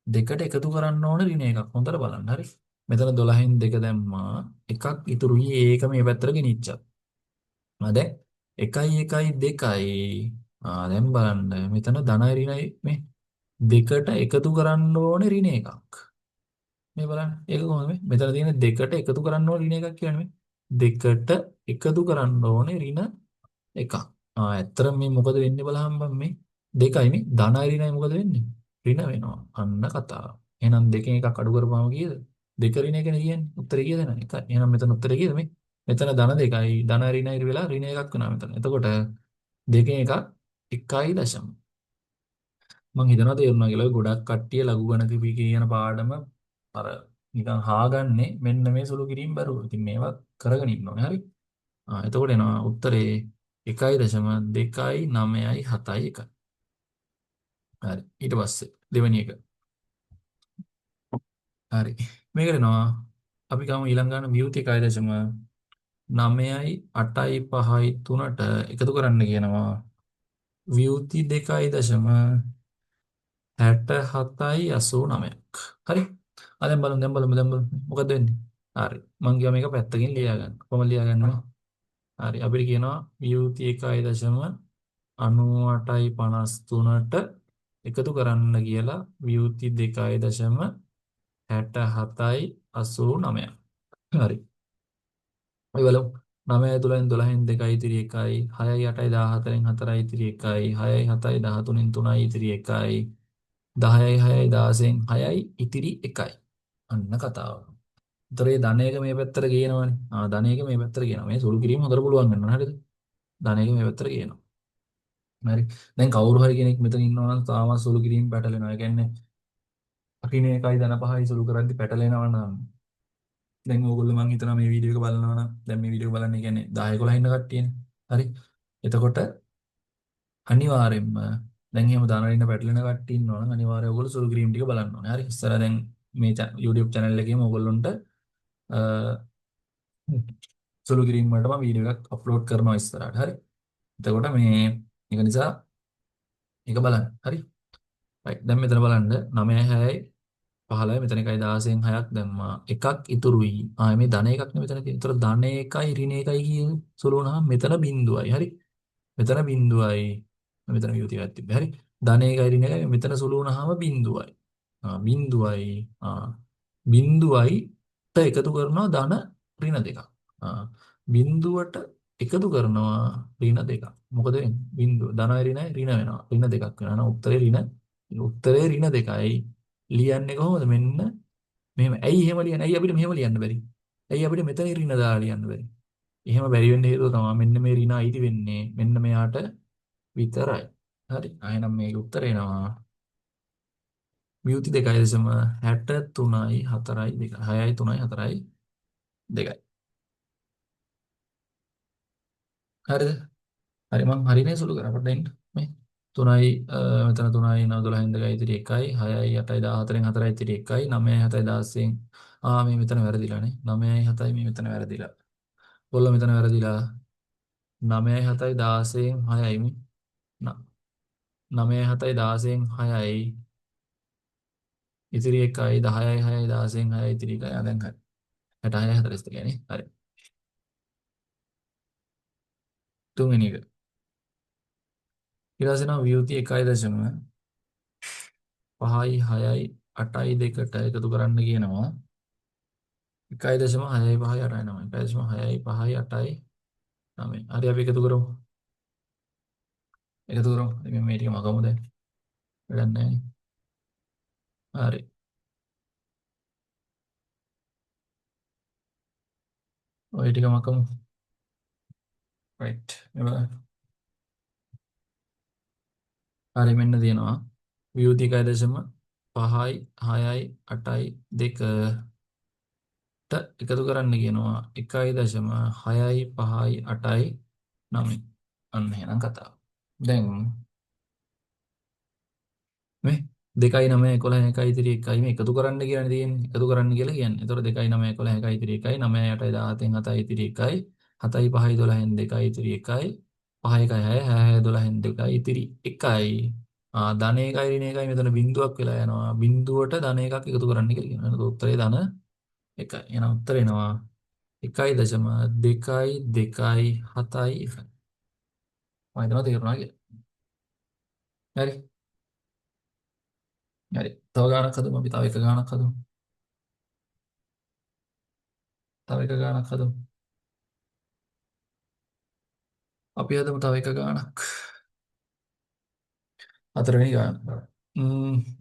දෙකට එකතු කරන්න ඕනේ ඍණ එකක්. හොඳට බලන්න. හරි. මෙතන 12න් 2 දැම්මා. එකක් ඉතුරුයි ඒක මේ පැත්තට ගෙනිච්චා. දැන් 1යි 1යි 2යි දැන් බලන්න මෙතන ධනයි ඍණයි මේ දෙකට එකතු කරන්න ඕනේ ඍණ එකක්. මේ බලන්න. ඒක කොහොමද මේ? මෙතන තියෙන දෙකට එකතු කරන්න ඕනේ ඍණ එකක් කියන්නේ මේ. දෙකට එකතු කරන්න ඕනේ ඍණ එකක්. ඇත්තටම මේ මොකද වෙන්නේ බලහන් බං මේ දෙකයි මේ ධනයි ඍණයි මොකද වෙන්නේ? ඍණ වෙනවා. අන්න කතාව. එහෙනම් දෙකෙන් එකක් අඩු කරපුවාම කීයද? දෙක ඍණ එකනේ කියන්නේ. උත්තරේ කීයද නේද? එකයි. එහෙනම් මෙතන උත්තරේ කීයද මේ? මෙතන ධන දෙකයි ධන ඍණයි වෙලා ඍණ එකක් වෙනවා මෙතන. එතකොට දෙකෙන් එකක් 1.0. මං හිතනවා තේරුණා කියලා. ඔය ගොඩක් කට්ටිය ලඝු ගණක කියන පාඩම අර නිකන් හාගන්නේ මෙන්න මේ සුළු කිරීම බැරුව. ඉතින් මේවා කරගෙන ඉන්න ඕනේ. හරි. එතකොට එනවා උත්තරේ 1.297යි 1. හරි. ඊට පස්සේ දෙවෙනි එක. හරි. මේකට එනවා අපි ගමු ඊළඟ ගන්න මියුත් 1.9යි 8යි 5යි 3ට එකතු කරන්න කියනවා. ව්‍යුති 2.67යි 89ක්. හරි. දැන් බලමු දැන් බලමු දැන් බලමු. මොකද වෙන්නේ? හරි. මං කියවා මේක පැත්තකින් ලියා ගන්න. කොහොමද ලියා ගන්නව? හරි. අපිට කියනවා ව්‍යුති 1.98යි 53ට එකතු කරන්න කියලා ව්‍යුති 2.67යි 89ක්. හරි. අපි බලමු. 9යි 3න් 12න් 2යි ඉතිරි 1යි 6යි 8යි 14න් 4යි ඉතිරි 1යි 6යි 7යි 13න් 3යි ඉතිරි 1යි 10යි 6යි 16න් 6යි ඉතිරි 1යි. අන්න කතාව. උතරේ ධනයක මේ පැත්තට ගේනවනේ. ධනයක මේ පැත්තට ගේනවා. මේ සුළු කිරීම හොඳට පුළුවන් වෙනවා. හරිද? ධනයක මේ පැත්තට ගේනවා. හරි. දැන් කවුරු හරි කෙනෙක් මෙතන ඉන්නවා නම් තාම සුළු කිරීම පැටලෙනවා. ඒ කියන්නේ අකින එකයි ධන පහයි සුළු කරද්දි පැටලෙනවා නම් දැන් ඕගොල්ලෝ මං හිතනවා මේ වීඩියෝ එක බලනවා නම් දැන් මේ වීඩියෝ එක බලන්නේ කියන්නේ 10 11 ඉන්න කට්ටියනේ. හරි. එතකොට අනිවාර්යෙන්ම දැන් එහෙම ධනරින්න පැටලෙන කට්ටිය ඉන්නවා නම් අනිවාර්යයෙන් ඕගොල්ලෝ සුළු කිරීම ටික බලන්න ඕනේ. හරි. ඉස්සර දැන් මේ YouTube channel එකේම ඕගොල්ලොන්ට සුළු කිරීම වලට මම වීඩියෝ එකක් අප්ලෝඩ් කරනවා ඉස්සරහට. හරි. එතකොට මේ ඒක නිසා ඒක බලන්න. හරි. right. දැන් මෙතන බලන්න 9යි 6යි 15යි මෙතන 1යි 16න් 6ක් දැම්මා. එකක් ඉතුරුයි. මේ ධන එකක් නේ මෙතන තියෙන්නේ. ඒතර ධන එකයි ඍණ එකයි කියන සුළු වුණාම මෙතන බිඳුවයි. හරි. මෙතන බිඳුවයි. මෙතන වියුතියක් තිබ්බේ. හරි. ධන එකයි ඍණ එකයි මෙතන සුළු වුණාම බිඳුවයි. බිඳුවයි. බිඳුවයිට එකතු කරනවා ධන ඍණ දෙකක්. බිඳුවට එකතු කරනවා ඍණ දෙකක්. මොකද වෙන්නේ? බිඳුව ධනයි ඍණයි ඍණ වෙනවා. ඍණ දෙකක් වෙනවා. උත්තරේ ඍණ 2යි ලියන්නේ කොහොමද? මෙන්න මෙහෙම. ඇයි එහෙම ලියන්නේ? ඇයි අපිට මෙහෙම ලියන්න බැරි? ඇයි අපිට මෙතන ඍණ දාලා ලියන්න බැරි? එහෙම බැරි වෙන්න හේතුව තමයි මෙන්න මේ ඍණ අයිති වෙන්නේ මෙන්න මෙයාට විතරයි. හරි. එහෙනම් මේක උත්තරේ එනවා වියුති 2.63යි 4යි 2යි 6යි 3යි 4යි 2යි. හරිද? හරි මං හරිනේ සුළු කරා පොඩ්ඩක් ඉන්න. මේ 3යි මෙතන 3යි 9 12න් 2යි ඉතිරි 1යි 6යි 8යි 14න් 4යි ඉතිරි 1යි 9යි 7යි 16න් මේ මෙතන වැරදිලානේ 9යි 7යි මේ මෙතන වැරදිලා. කොල්ල මෙතන වැරදිලා 9යි 7යි 16න් 6යි මේ 9යි 7යි 16න් 6යි ඉතිරි 1යි 10යි 6යි 16න් 6යි ඉතිරි 1යි දැන් හරි 66යි 42යි නේ හරි තුන්වෙනි එක ඊට පස්සේ නම් ව්‍යුති 1.5යි 6යි 8යි 2ට එකතු කරන්න කියනවා 1.6යි 5යි 8යි 9යි 1.6යි 5යි 8යි 9යි හරි අපි එකතු කරමු ඉතින් මේ ටික මගමු දැන් වැඩක් නැහැ නේ හරි ඔය ටික මගමු රයිට් හරි මෙන්න තියෙනවා ව්‍යුති 1.5යි 6යි 8යි 2ට එකතු කරන්න කියනවා 1.6යි 5යි 8යි 9යි අන්න එහෙනම් කතාව දැන් මේ 2යි 9 11 1යි ඉතිරි 1යි මේ එකතු කරන්න කියලානේ තියෙන්නේ. එකතු කරන්න කියලා කියන්නේ. ඒතකොට 2යි 9 11 1යි ඉතිරි 1යි 9යි 8යි 17න් 7යි ඉතිරි 1යි 7යි 5යි 12න් 2යි ඉතිරි 1යි 5යි 1යි 6යි 12න් 2යි ඉතිරි 1යි ධන 1යි ඍණ 1යි මෙතන බිඳුවක් වෙලා යනවා. බිඳුවට ධන එකක් එකතු කරන්න කියලා කියනවා. එහෙනම් උත්තරේ ධන 1යි. එහෙනම් උත්තරේ එනවා 1.227යි 1. මම හිතනවා තේරුණා කියලා. හරි. හරි. තව ගානක් හදමු අපි තව එක ගානක් හදමු. තව එක ගානක් හදමු. අපි හදමු තව එක ගානක්. හතරවෙනි ගාන.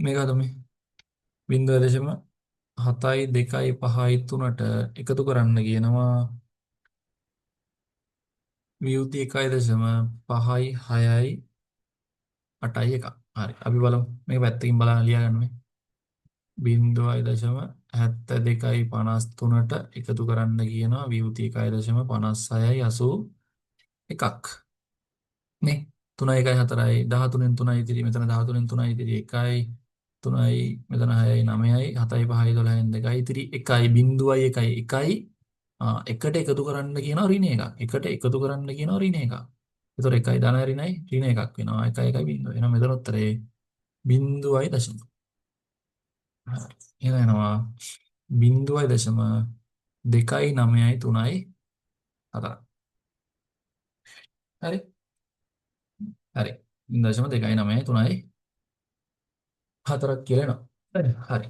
මේක හදමු. 0.7යි 2යි 5යි 3ට එකතු කරන්න කියනවා වියුති 1.5යි 6යි 8යි 1. හරි. අපි බලමු. මේක පැත්තකින් බලන්න ලියා ගන්න මේ. 0.72යි 53ට එකතු කරන්න කියනවා වියුති 1.56යි 81ක්. නේ 3යි 1යි 4යි 13න් 3යි ඉතිරි මෙතන 13න් 3යි ඉතිරි 1යි 3යි මෙතන 6යි 9යි 7යි 5යි 12න් 2යි ඉතිරි 1යි 0.1යි 1යි එකට එකතු කරන්න කියනවා ඍණ එකක්. එකට එකතු කරන්න කියනවා ඍණ එකක්. ඒතකොට 1යි ධන ඍණයි ඍණ එකක් වෙනවා. 1යි 1යි 0. එහෙනම් මෙතන උත්තරේ 0.0. එහෙනම් එනවා 0.2යි 9යි 3යි 4. හරි. හරි. 0.2යි 9යි 3යි 4ක් කියලා එනවා. හරි.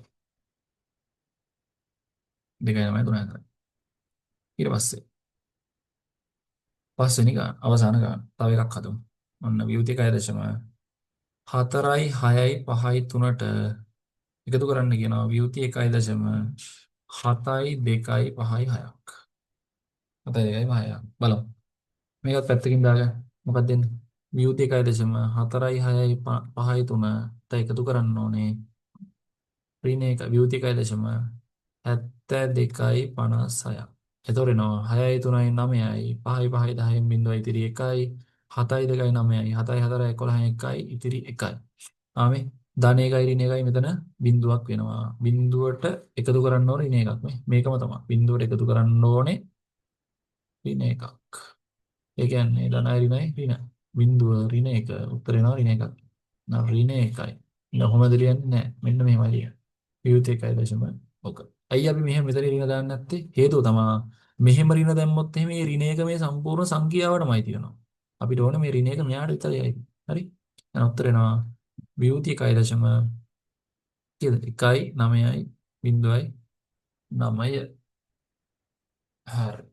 2යි 9යි 3යි 4යි. ඊට පස්සේ පස්වෙනි ගාන අවසාන ගාන තව එකක් හදමු. ඔන්න වියුති 1.4යි 6යි 5යි 3ට එකතු කරන්න කියනවා වියුති 1.7යි 2යි 5යි 6ක්. 7යි 2යි 5යි 6ක්. බලමු. මේකත් පැත්තකින් දාගන්න. මොකක්ද දෙන්නේ? වියුති 1.4යි 6යි 5යි 3ට එකතු කරන්න ඕනේ. ඍණ 1 වියුති 1.72යි 56ක්. එතකොට එනවා 6යි 3යි 9යි 5යි 5යි 10න් බිඳුවයි ඉතිරි 1යි 7යි 2යි 9යි 7යි 4යි 11යි 1යි ඉතිරි 1යි. මේ ධන 1යි ඍණ 1යි මෙතන බිඳුවක් වෙනවා. බිඳුවට එකතු කරන්න ඕනේ ඍණ එකක් මේ. මේකම තමයි. බිඳුවට එකතු කරන්න ඕනේ ඍණ එකක්. ඒ කියන්නේ ධනයි ඍණයි ඍණ. බිඳුව ඍණ 1 උත්තර වෙනවා ඍණ එකක්. ඍණ 1යි. කොහොමද ලියන්නේ? නෑ. මෙන්න මෙහෙමයි ලියන්නේ. වියුත් 1.0 ඕක. ඇයි අපි මෙහෙම මෙතන ඍණ දාන්නේ නැත්තේ? හේතුව තමයි මෙහෙම ඍණ දැම්මොත් එහෙම මේ ඍණ එක මේ සම්පූර්ණ සංඛ්‍යාවටමයි තියෙනවා. අපිට ඕනේ මේ ඍණ එක මෙයාට විතරයි. හරි? එහෙනම් උත්තර එනවා වියුත් 1.0 කීයද? 1යි 9යි 0යි 9ය. හරි.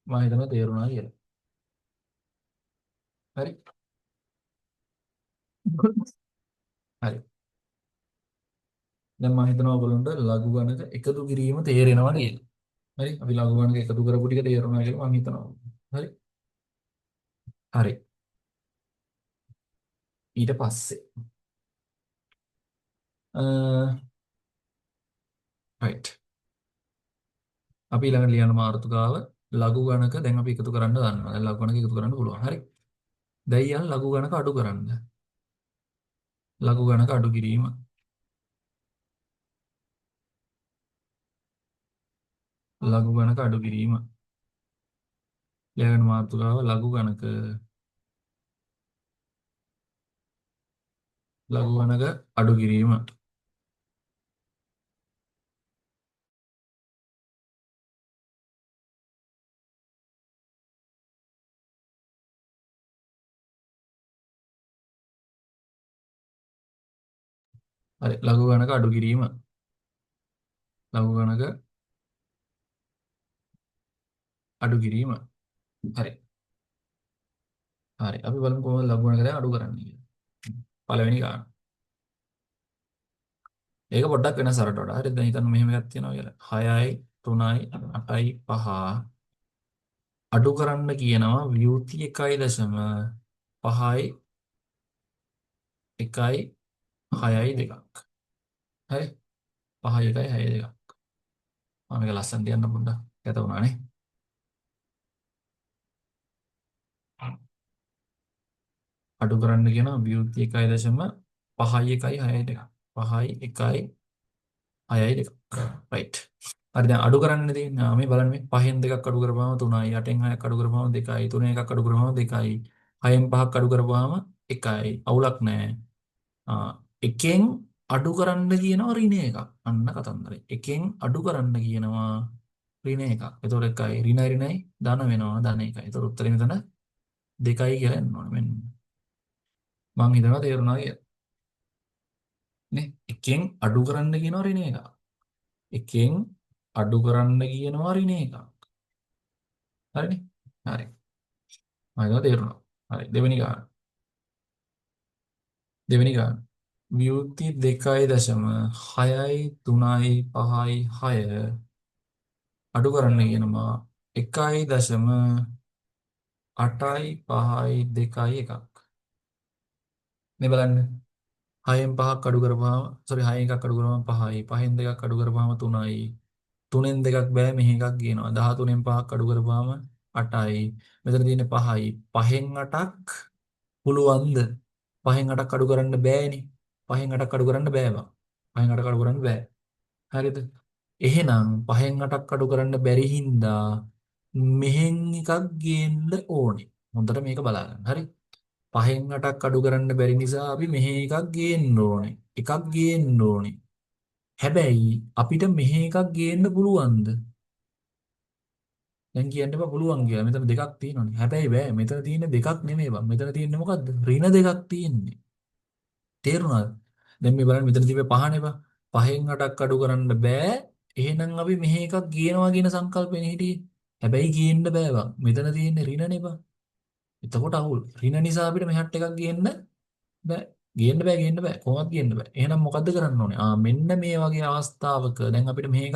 මම හිතනවා තේරුණා කියලා. හරි. හරි. දැන් මම හිතනවා ඔයගොල්ලන්ට ලඝු ගණක එකතු කිරීම තේරෙනවා කියලා. හරි. අපි ලඝු ගණක එකතු කරපු ටික තේරුණා කියලා මම හිතනවා. හරි. හරි. ඊට පස්සේ රයිට්. අපි ඊළඟට ලියන මාතෘකාව ලඝු ගණක දැන් අපි එකතු කරන්න දන්නවා. දැන් ලඝු ගණක එකතු කරන්න පුළුවන්. හරි. දැන් ඊයන් ලඝු ගණක අඩු කරන්න. ලඝු ගණක අඩු කිරීම. ලඝු ගණක අඩු කිරීම. ලියන මාතෘකාව ලඝු ගණක ලඝු ගණක අඩු කිරීම. හරි. ලඝු ගණක අඩු කිරීම. ලඝු ගණක අඩු කිරීම. හරි. හරි. අපි බලමු කොහොමද ලඝු ගණක දැන් අඩු කරන්නේ කියලා. පළවෙනි ගාන. ඒක පොඩ්ඩක් වෙනස් අරට වඩා. හරි. දැන් හිතන්න මෙහෙම එකක් තියෙනවා කියලා. 6යි 3යි 8යි 5 අඩු කරන්න කියනවා ව්‍යුති 1.5යි 1යි 6යි 2ක්. හරි. 5යි 1යි 6යි 2ක්. මම මේක ලස්සනට යන්න පොඩ්ඩක්. කැත වුණානේ. අඩු කරන්න කියනවා ව්‍යුති 1.5යි 1යි 6යි 2ක්. 5යි 1යි 6යි 2ක්. රයිට්. හරි දැන් අඩු කරන්න තියෙන්නේ මේ බලන්න මේ 5න් 2ක් අඩු කරපුවාම 3යි 8න් 6ක් අඩු කරපුවාම 2යි 3න් 1ක් අඩු කරපුවාම 2යි 6න් 5ක් අඩු කරපුවාම 1යි අවුලක් නැහැ. එකෙන් අඩු කරන්න කියනවා ඍණ එකක්. අන්න කතන්දරේ. එකෙන් අඩු කරන්න කියනවා ඍණ එකක්. එතකොට එකයි ඍණයි ඍණයි ධන වෙනවා ධන එකයි. එතකොට උත්තරේ මෙතන 2යි කියලා එන්න ඕනේ. මෙන්න මං හිතනවා තේරුණා කියලා. නේ එකෙන් අඩු කරන්න කියනවා ඍණ එකක්. එකෙන් අඩු කරන්න කියනවා ඍණ එකක්. හරිනේ? හරි. මම හිතනවා තේරුණා. හරි. දෙවෙනි ගාන. දෙවෙනි ගාන. ව්‍යුති 2.6යි 3යි 5යි 6 අඩු කරන්න කියනවා 1.8යි 5යි 2යි 1ක්. මේ බලන්න 6න් 5ක් අඩු කරපුවාම sorry 6න් 1ක් අඩු කරපුවාම 5යි 5න් 2ක් අඩු කරපුවාම 3යි 3න් 2ක් බෑ මෙහි එකක් ගේනවා 13න් 5ක් අඩු කරපුවාම 8යි මෙතන තියෙන්නේ 5යි 5න් 8ක් පුළුවන්ද 5න් 8ක් අඩු කරන්න බෑනේ 5න් 8ක් අඩු කරන්න බෑ බං 5න් 8ක් අඩු කරන්න බෑ හරිද එහෙනම් 5න් 8ක් අඩු කරන්න බැරි හින්දා මෙහෙන් එකක් ගේන්න ඕනේ හොඳට මේක බලාගන්න හරි 5න් 8ක් අඩු කරන්න බැරි නිසා අපි මෙහෙ එකක් ගේන්න ඕනේ එකක් ගේන්න ඕනේ හැබැයි අපිට මෙහෙ එකක් ගේන්න පුළුවන්ද දැන් කියන්න එපා පුළුවන් කියලා. මෙතන දෙකක් තියෙනවානේ. හැබැයි බෑ. මෙතන තියෙන දෙකක් නෙමෙයි බං. මෙතන තියෙන්නේ මොකද්ද? ඍණ දෙකක් තියෙන්නේ. තේරුණාද? දැන් මේ බලන්න මෙතන තිබ්බේ පහනේ බං. 5න් 8ක් අඩු කරන්න බෑ. එහෙනම් අපි මෙහෙ එකක් ගේනවා කියන සංකල්පෙනේ හිටියේ. හැබැයි ගේන්න බෑ බං. මෙතන තියෙන්නේ ඍණනේ බං. එතකොට අවුල්. ඍණ නිසා අපිට මෙහාට එකක් ගේන්න බෑ. ගේන්න බෑ. කොහොමවත් ගේන්න බෑ. එහෙනම් මොකද්ද කරන්න ඕනේ? මෙන්න මේ වගේ අවස්ථාවක දැන් අපිට මේක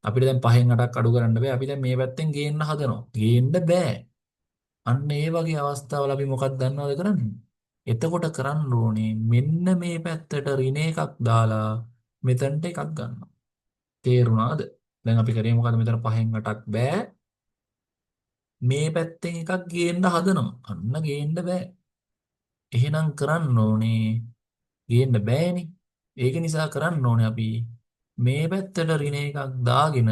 අපිට දැන් 5න් 8ක් අඩු කරන්න බෑ. අපි දැන් මේ පැත්තෙන් ගේන්න හදනවා. ගේන්න බෑ. අන්න ඒ වගේ අවස්ථාවල අපි මොකක්ද දන්නවද කරන්නේ? එතකොට කරන්න ඕනේ මෙන්න මේ පැත්තට ඍණ එකක් දාලා මෙතනට එකක් ගන්නවා. තේරුණාද? දැන් අපි කරේ මොකද්ද මෙතන 5න් 8ක් බෑ. මේ පැත්තෙන් එකක් ගේන්න හදනවා. අන්න ගේන්න බෑ. එහෙනම් කරන්න ඕනේ ගේන්න බෑනේ. ඒක නිසා කරන්න ඕනේ අපි මේ පැත්තට ඍණ එකක් දාගෙන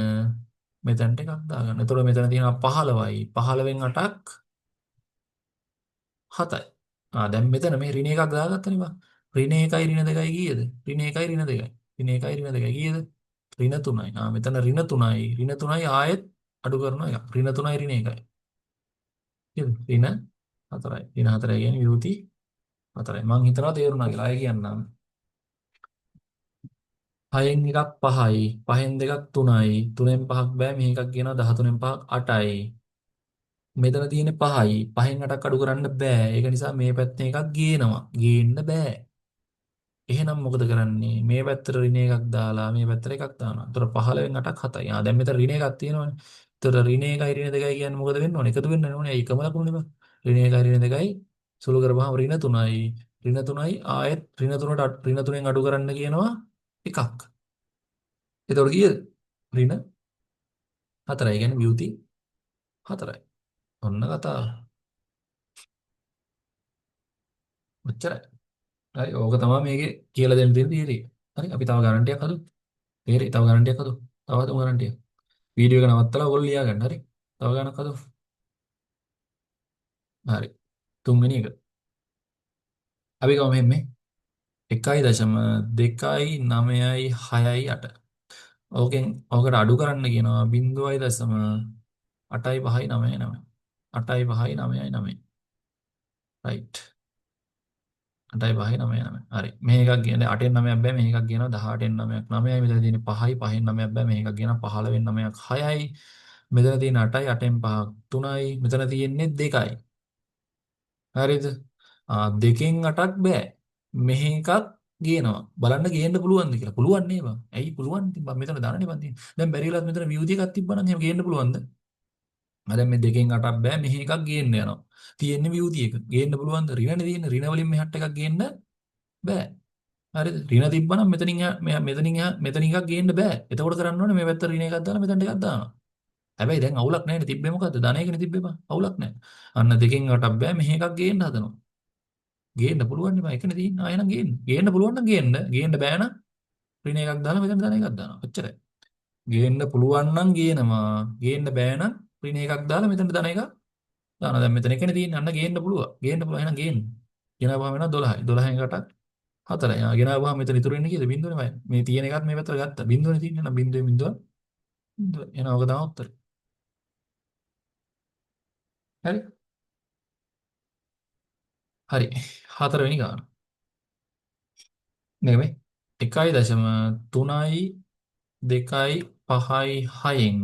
මෙතනට එකක් දාගන්න. එතකොට මෙතන තියෙනවා 15යි. 15න් 8ක් 7යි. දැන් මෙතන මේ ඍණ එකක් දාගත්තනේ බා. ඍණ 1යි ඍණ 2යි කීයද? ඍණ 1යි ඍණ 2යි. ඍණ 1යි ඍණ 2යි කීයද? ඍණ 3යි. මෙතන ඍණ 3යි. ඍණ 3යි ආයෙත් අඩු කරනවා එකක්. ඍණ 3යි ඍණ 1යි. කීයද? ඍණ 4යි. ඍණ 4යි කියන්නේ විභූති 4යි. මං හිතනවා තේරුණා කියලා. ආයෙ කියන්නම්. 6න් එකක් 5යි. 5න් දෙකක් 3යි. 3න් 5ක් බෑ. මෙහි එකක් කියනවා 13න් 5ක් 8යි. මෙතන තියෙන්නේ 5යි. 5න් 8ක් අඩු කරන්න බෑ. ඒක නිසා මේ පැත්තෙන් එකක් ගේනවා. ගේන්න බෑ. එහෙනම් මොකද කරන්නේ? මේ පැත්තට ඍණ එකක් දාලා මේ පැත්තට එකක් දානවා. එතකොට 15න් 8ක් 7යි. දැන් මෙතන ඍණ එකක් තියෙනවනේ. එතකොට ඍණ 1යි ඍණ 2යි කියන්නේ මොකද වෙන්න ඕනේ? එකතු වෙන්න ඕනේ. ඒකම ලකුණු නේ බං. ඍණ 1යි ඍණ 2යි සුළු කරපුවාම ඍණ 3යි. ඍණ 3යි ආයෙත් ඍණ 3ට ඍණ 3ෙන් අඩු කරන්න කියනවා එකක්. එතකොට කීයද? ඍණ 4යි. කියන්නේ වියුති 4යි. ඔන්න කතාව. ඔච්චරයි. හරි. ඕක තමයි මේකේ කියලා දෙන්න තියෙන තියරිය. හරි. අපි තව ගාරන්ටියක් හදමු. තේරෙයි. තව ගාරන්ටියක් හදමු. තව හදමු ගාරන්ටියක්. වීඩියෝ එක නවත්තලා ඔයගොල්ලෝ ලියා ගන්න. හරි. තව ගානක් හදමු. හරි. තුන්වෙනි එක. අපි ගමු මෙහෙම 1.2.9.6.8. ඕකෙන් ඕකට අඩු කරන්න කියනවා 0.85999. 8.599. රයිට්. 8.599. හරි. මේකක් කියන්නේ 8න් 9ක් බෑ මේකක් කියනවා 18න් 9ක් 9යි මෙතන තියෙන්නේ 5යි 5න් 9ක් බෑ මේකක් කියනවා 15න් 9ක් 6යි මෙතන තියෙන 8යි 8න් 5ක් 3යි මෙතන තියෙන්නේ 2යි. හරිද? දෙකෙන් 8ක් බෑ. මෙහි එකක් ගේනවා. බලන්න ගේන්න පුළුවන්ද කියලා. පුළුවන් නේ බං. ඇයි පුළුවන්? ඉතින් බං මෙතන දාන්නේ බං තියෙන්නේ. දැන් බැරිලාත් මෙතන view එකක් තිබ්බනම් එහෙම ගේන්න පුළුවන්ද? දැන් මේ දෙකෙන් 8ක් බෑ. මෙහි එකක් ගේන්න යනවා. තියෙන්නේ view එක. ගේන්න පුළුවන්ද? ඍණනේ තියෙන්නේ. ඍණ වලින් මෙහාට එකක් ගේන්න බෑ. හරිද? ඍණ තිබ්බනම් මෙතනින් මෙතනින් මෙතනින් එකක් ගේන්න බෑ. එතකොට කරන්න ඕනේ මේ පැත්ත ඍණ එකක් දාලා මෙතනට එකක් දානවා. හැබැයි දැන් අවුලක් නැහැ නේ තිබ්බේ මොකද්ද? ධන එකනේ තිබ්බේ බං. අවුලක් නැහැ. අන්න දෙකෙන් 8ක් බෑ. මෙහි එකක් ගේන්න හදනවා. ගේන්න පුළුවන් නේ බං. එකනේ තියෙන්නේ. ආයෙනම් ගේන්න. ගේන්න පුළුවන් නම් ගේන්න. ගේන්න බෑ නම් ඍණ එකක් දාලා මෙතන ධන එකක් දානවා. ඔච්චරයි. ගේන්න පුළුවන් නම් ගේනවා. ගේන්න බෑ නම් ඍණ එකක් දාලා මෙතන ධන එකක් දානවා. දැන් මෙතන එකනේ තියෙන්නේ. අන්න ගේන්න පුළුවන්. ගේන්න පුළුවන්. එහෙනම් ගේන්න. ගෙනාවම වෙනවා 12යි. 12න් 8ක් 4යි. ගෙනාවම මෙතන ඉතුරු වෙන්නේ කීයද? බිංදුවනේ. මේ තියෙන එකත් මේ පැත්තට ගත්තා. බිංදුවනේ තියෙන්නේ. නම් බිංදුවේ බිංදුව. බිංදුව. එහෙනම් ඔක තමයි උත්තරේ. හරි. හරි. හතරවෙනි ගාන. මේක මේ 1.3යි 2යි 5යි 6න්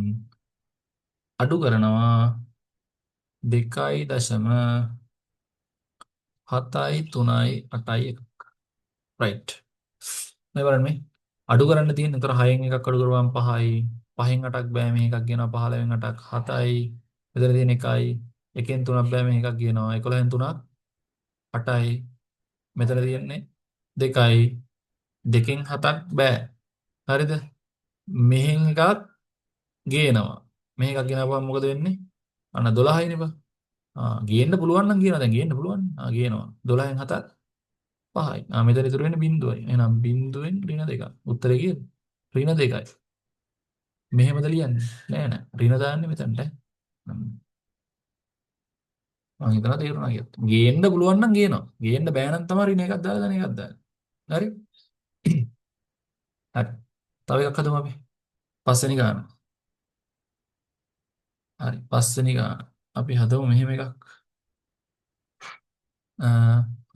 අඩු කරනවා 2.7යි 3යි 8යි 1. රයිට්. මේ බලන්න මේ අඩු කරන්න තියෙන. ඒතර 6න් එකක් අඩු කරුවාම 5යි. 5න් 8ක් බෑ මේ එකක් කියනවා 15න් 8ක් 7යි. මෙතන තියෙන 1යි. 1න් 3ක් බෑ මේ එකක් කියනවා 11න් 3ක් 8යි. මෙතන තියෙන්නේ 2යි. 2න් 7ක් බෑ. හරිද? මෙහෙන් එකක් ගේනවා. මෙහෙ එකක් ගෙනාවම මොකද වෙන්නේ? අන්න 12යිනේ බා. ගේන්න පුළුවන් නම් කියනවා. දැන් ගේන්න පුළුවන්. ගේනවා. 12න් 7ක් 5යි. මෙතන ඉතුරු වෙන්නේ බිංදුවයි. එහෙනම් බිංදුවෙන් ඍණ 2ක්. උත්තරේ කීයද? ඍණ 2යි. මෙහෙමද ලියන්නේ? නෑ නෑ. ඍණ දාන්නේ මෙතනට. මම හිතනවා තේරුණා කියලා. ගේන්න පුළුවන් නම් ගේනවා. ගේන්න බෑ නම් තමයි ඍණ එකක් දාලා ධන එකක් දාන්නේ. හරි? හරි. තව එකක් හදමු අපි. පස්වෙනි ගාන. හරි. පස්වෙනි ගාන. අපි හදමු මෙහෙම එකක්.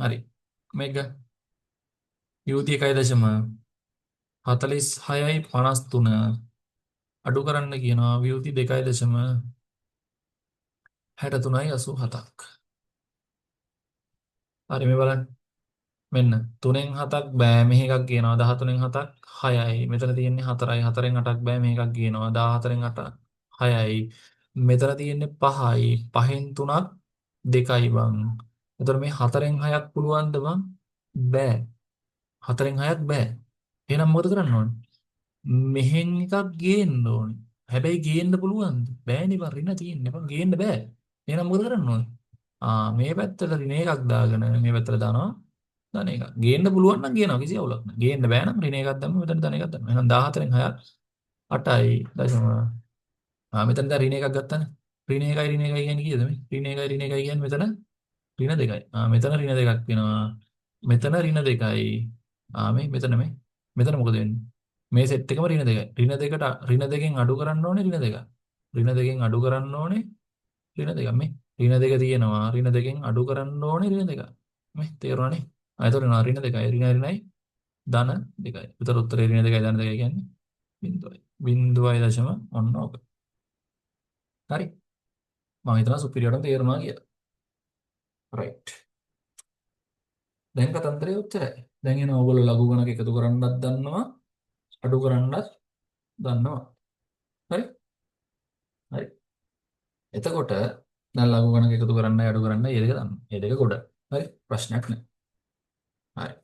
හරි. මේක යුති 1.46යි 53 අඩු කරන්න කියනවා ව්‍යුති 2.63යි 87ක්. හරි මේ බලන්න. මෙන්න 3න් 7ක් බෑ මෙහි එකක් කියනවා 13න් 7ක් 6යි. මෙතන තියෙන්නේ 4යි 4න් 8ක් බෑ මෙහි එකක් කියනවා 14න් 8 6යි. මෙතන තියෙන්නේ 5යි 5න් 3ක් 2යි බං. එතකොට මේ 4න් 6ක් පුළුවන්ද බං? බෑ. 4න් 6ක් බෑ. එහෙනම් මොකද කරන්න ඕනේ? මෙහෙන් එකක් ගේන්න ඕනේ. හැබැයි ගේන්න පුළුවන්ද? බෑනේ බං රින තියෙන්නේ බං ගේන්න බෑ. එහෙනම් මොකද කරන්න ඕනේ? මේ පැත්තට රින එකක් දාගෙන මේ පැත්තට දානවා ධන එකක්. ගේන්න පුළුවන් නම් ගේනවා කිසි අවුලක් නැහැ. ගේන්න බෑ නම් රින එකක් දැම්ම මෙතන ධන එකක් දැම්ම. එහෙනම් 14න් 6ක් 8යි දශම. මෙතන දැන් රින එකක් ගත්තානේ. රින එකයි කියන්නේ කීයද මේ? රින එකයි කියන්නේ මෙතන රින 2යි. මෙතන රින 2ක් වෙනවා. මෙතන රින 2යි. මේ මෙතන මොකද වෙන්නේ? මේ සෙට් එකම ඍණ 2යි. ඍණ 2ට ඍණ 2කින් අඩු කරන්න ඕනේ ඍණ 2ක්. ඍණ 2කින් අඩු කරන්න ඕනේ ඍණ 2ක්. මේ ඍණ 2 තියෙනවා. ඍණ 2කින් අඩු කරන්න ඕනේ ඍණ 2ක්. මේ තේරුණානේ? එතකොට නා ඍණ 2යි ඍණයි ධන 2යි. උතර උත්තරේ ඍණ 2යි ධන 2යි කියන්නේ බිංදුවයි. බිංදුවයි දශම ඔන්න ඕක. හරි. මම හිතනවා සුපිරියටම තේරුණා කියලා. රයිට්. දැන් කතන්දරය ඔච්චරයි. දැන් එන ඕගොල්ලෝ ලඝු ගණක එකතු කරන්නත් දන්නවා, අඩු කරන්නත් දන්නවා. හරි? හරි. එතකොට දැන් ලඝු ගණක එකතු කරන්නයි අඩු කරන්නයි ඒ දෙක දන්නවා. ඒ දෙක ගොඩ. හරි? ප්‍රශ්නයක් නැහැ. හරි.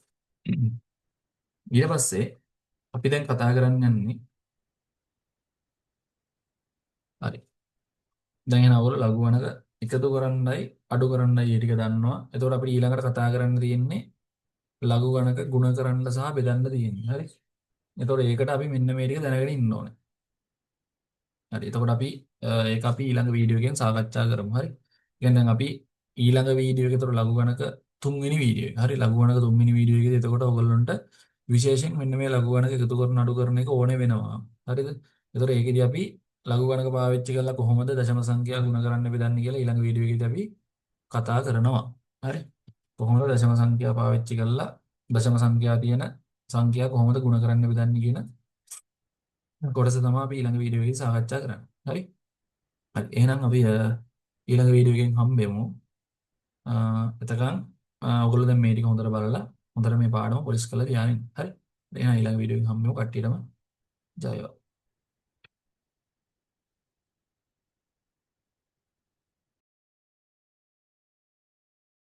ඊට පස්සේ අපි දැන් කතා කරන්න යන්නේ හරි. දැන් එන ඕගොල්ලෝ ලඝු ගණක එකතු කරන්නයි අඩු කරන්නයි ඒ ටික දන්නවා. එතකොට අපිට ඊළඟට කතා කරන්න තියෙන්නේ ලඝු ගණක ගුණ කරන්න සහ බෙදන්න තියෙන්නේ. හරි? එතකොට ඒකට අපි මෙන්න මේ ටික දැනගෙන ඉන්න ඕනේ. හරි. එතකොට අපි ඒක අපි ඊළඟ වීඩියෝ එකෙන් සාකච්ඡා කරමු. හරි. එහෙනම් දැන් අපි ඊළඟ වීඩියෝ එකේ තොර ලඝු ගණක තුන්වෙනි වීඩියෝ එක. හරි. ලඝු ගණක තුන්වෙනි වීඩියෝ එකේදී එතකොට ඔයගොල්ලන්ට විශේෂයෙන් මෙන්න මේ ලඝු ගණක එකතු කරන අඩු කරන එක ඕනේ වෙනවා. හරිද? එතකොට ඒකෙදී අපි ලඝු ගණක පාවිච්චි කරලා කොහොමද දශම සංඛ්‍යා ගුණ කරන්න බෙදන්නේ කියලා ඊළඟ වීඩියෝ එකේදී අපි කතා කරනවා. හරි. කොහොමද දශම සංඛ්‍යා පාවිච්චි කරලා දශම සංඛ්‍යා තියෙන සංඛ්‍යා කොහොමද ගුණ කරන්න බෙදන්නේ කියන කොටස තමයි අපි ඊළඟ වීඩියෝ එකේ සාකච්ඡා කරන්නේ. හරි. හරි. එහෙනම් අපි ඊළඟ වීඩියෝ එකෙන් හම්බෙමු. එතකන් ඔයගොල්ලෝ දැන් මේ ටික හොඳට බලලා හොඳට මේ පාඩම පොලිස් කරලා තියාගන්න. හරි. එහෙනම් ඊළඟ වීඩියෝ එකෙන් හම්බෙමු. කට්ටියටම ජය වේවා.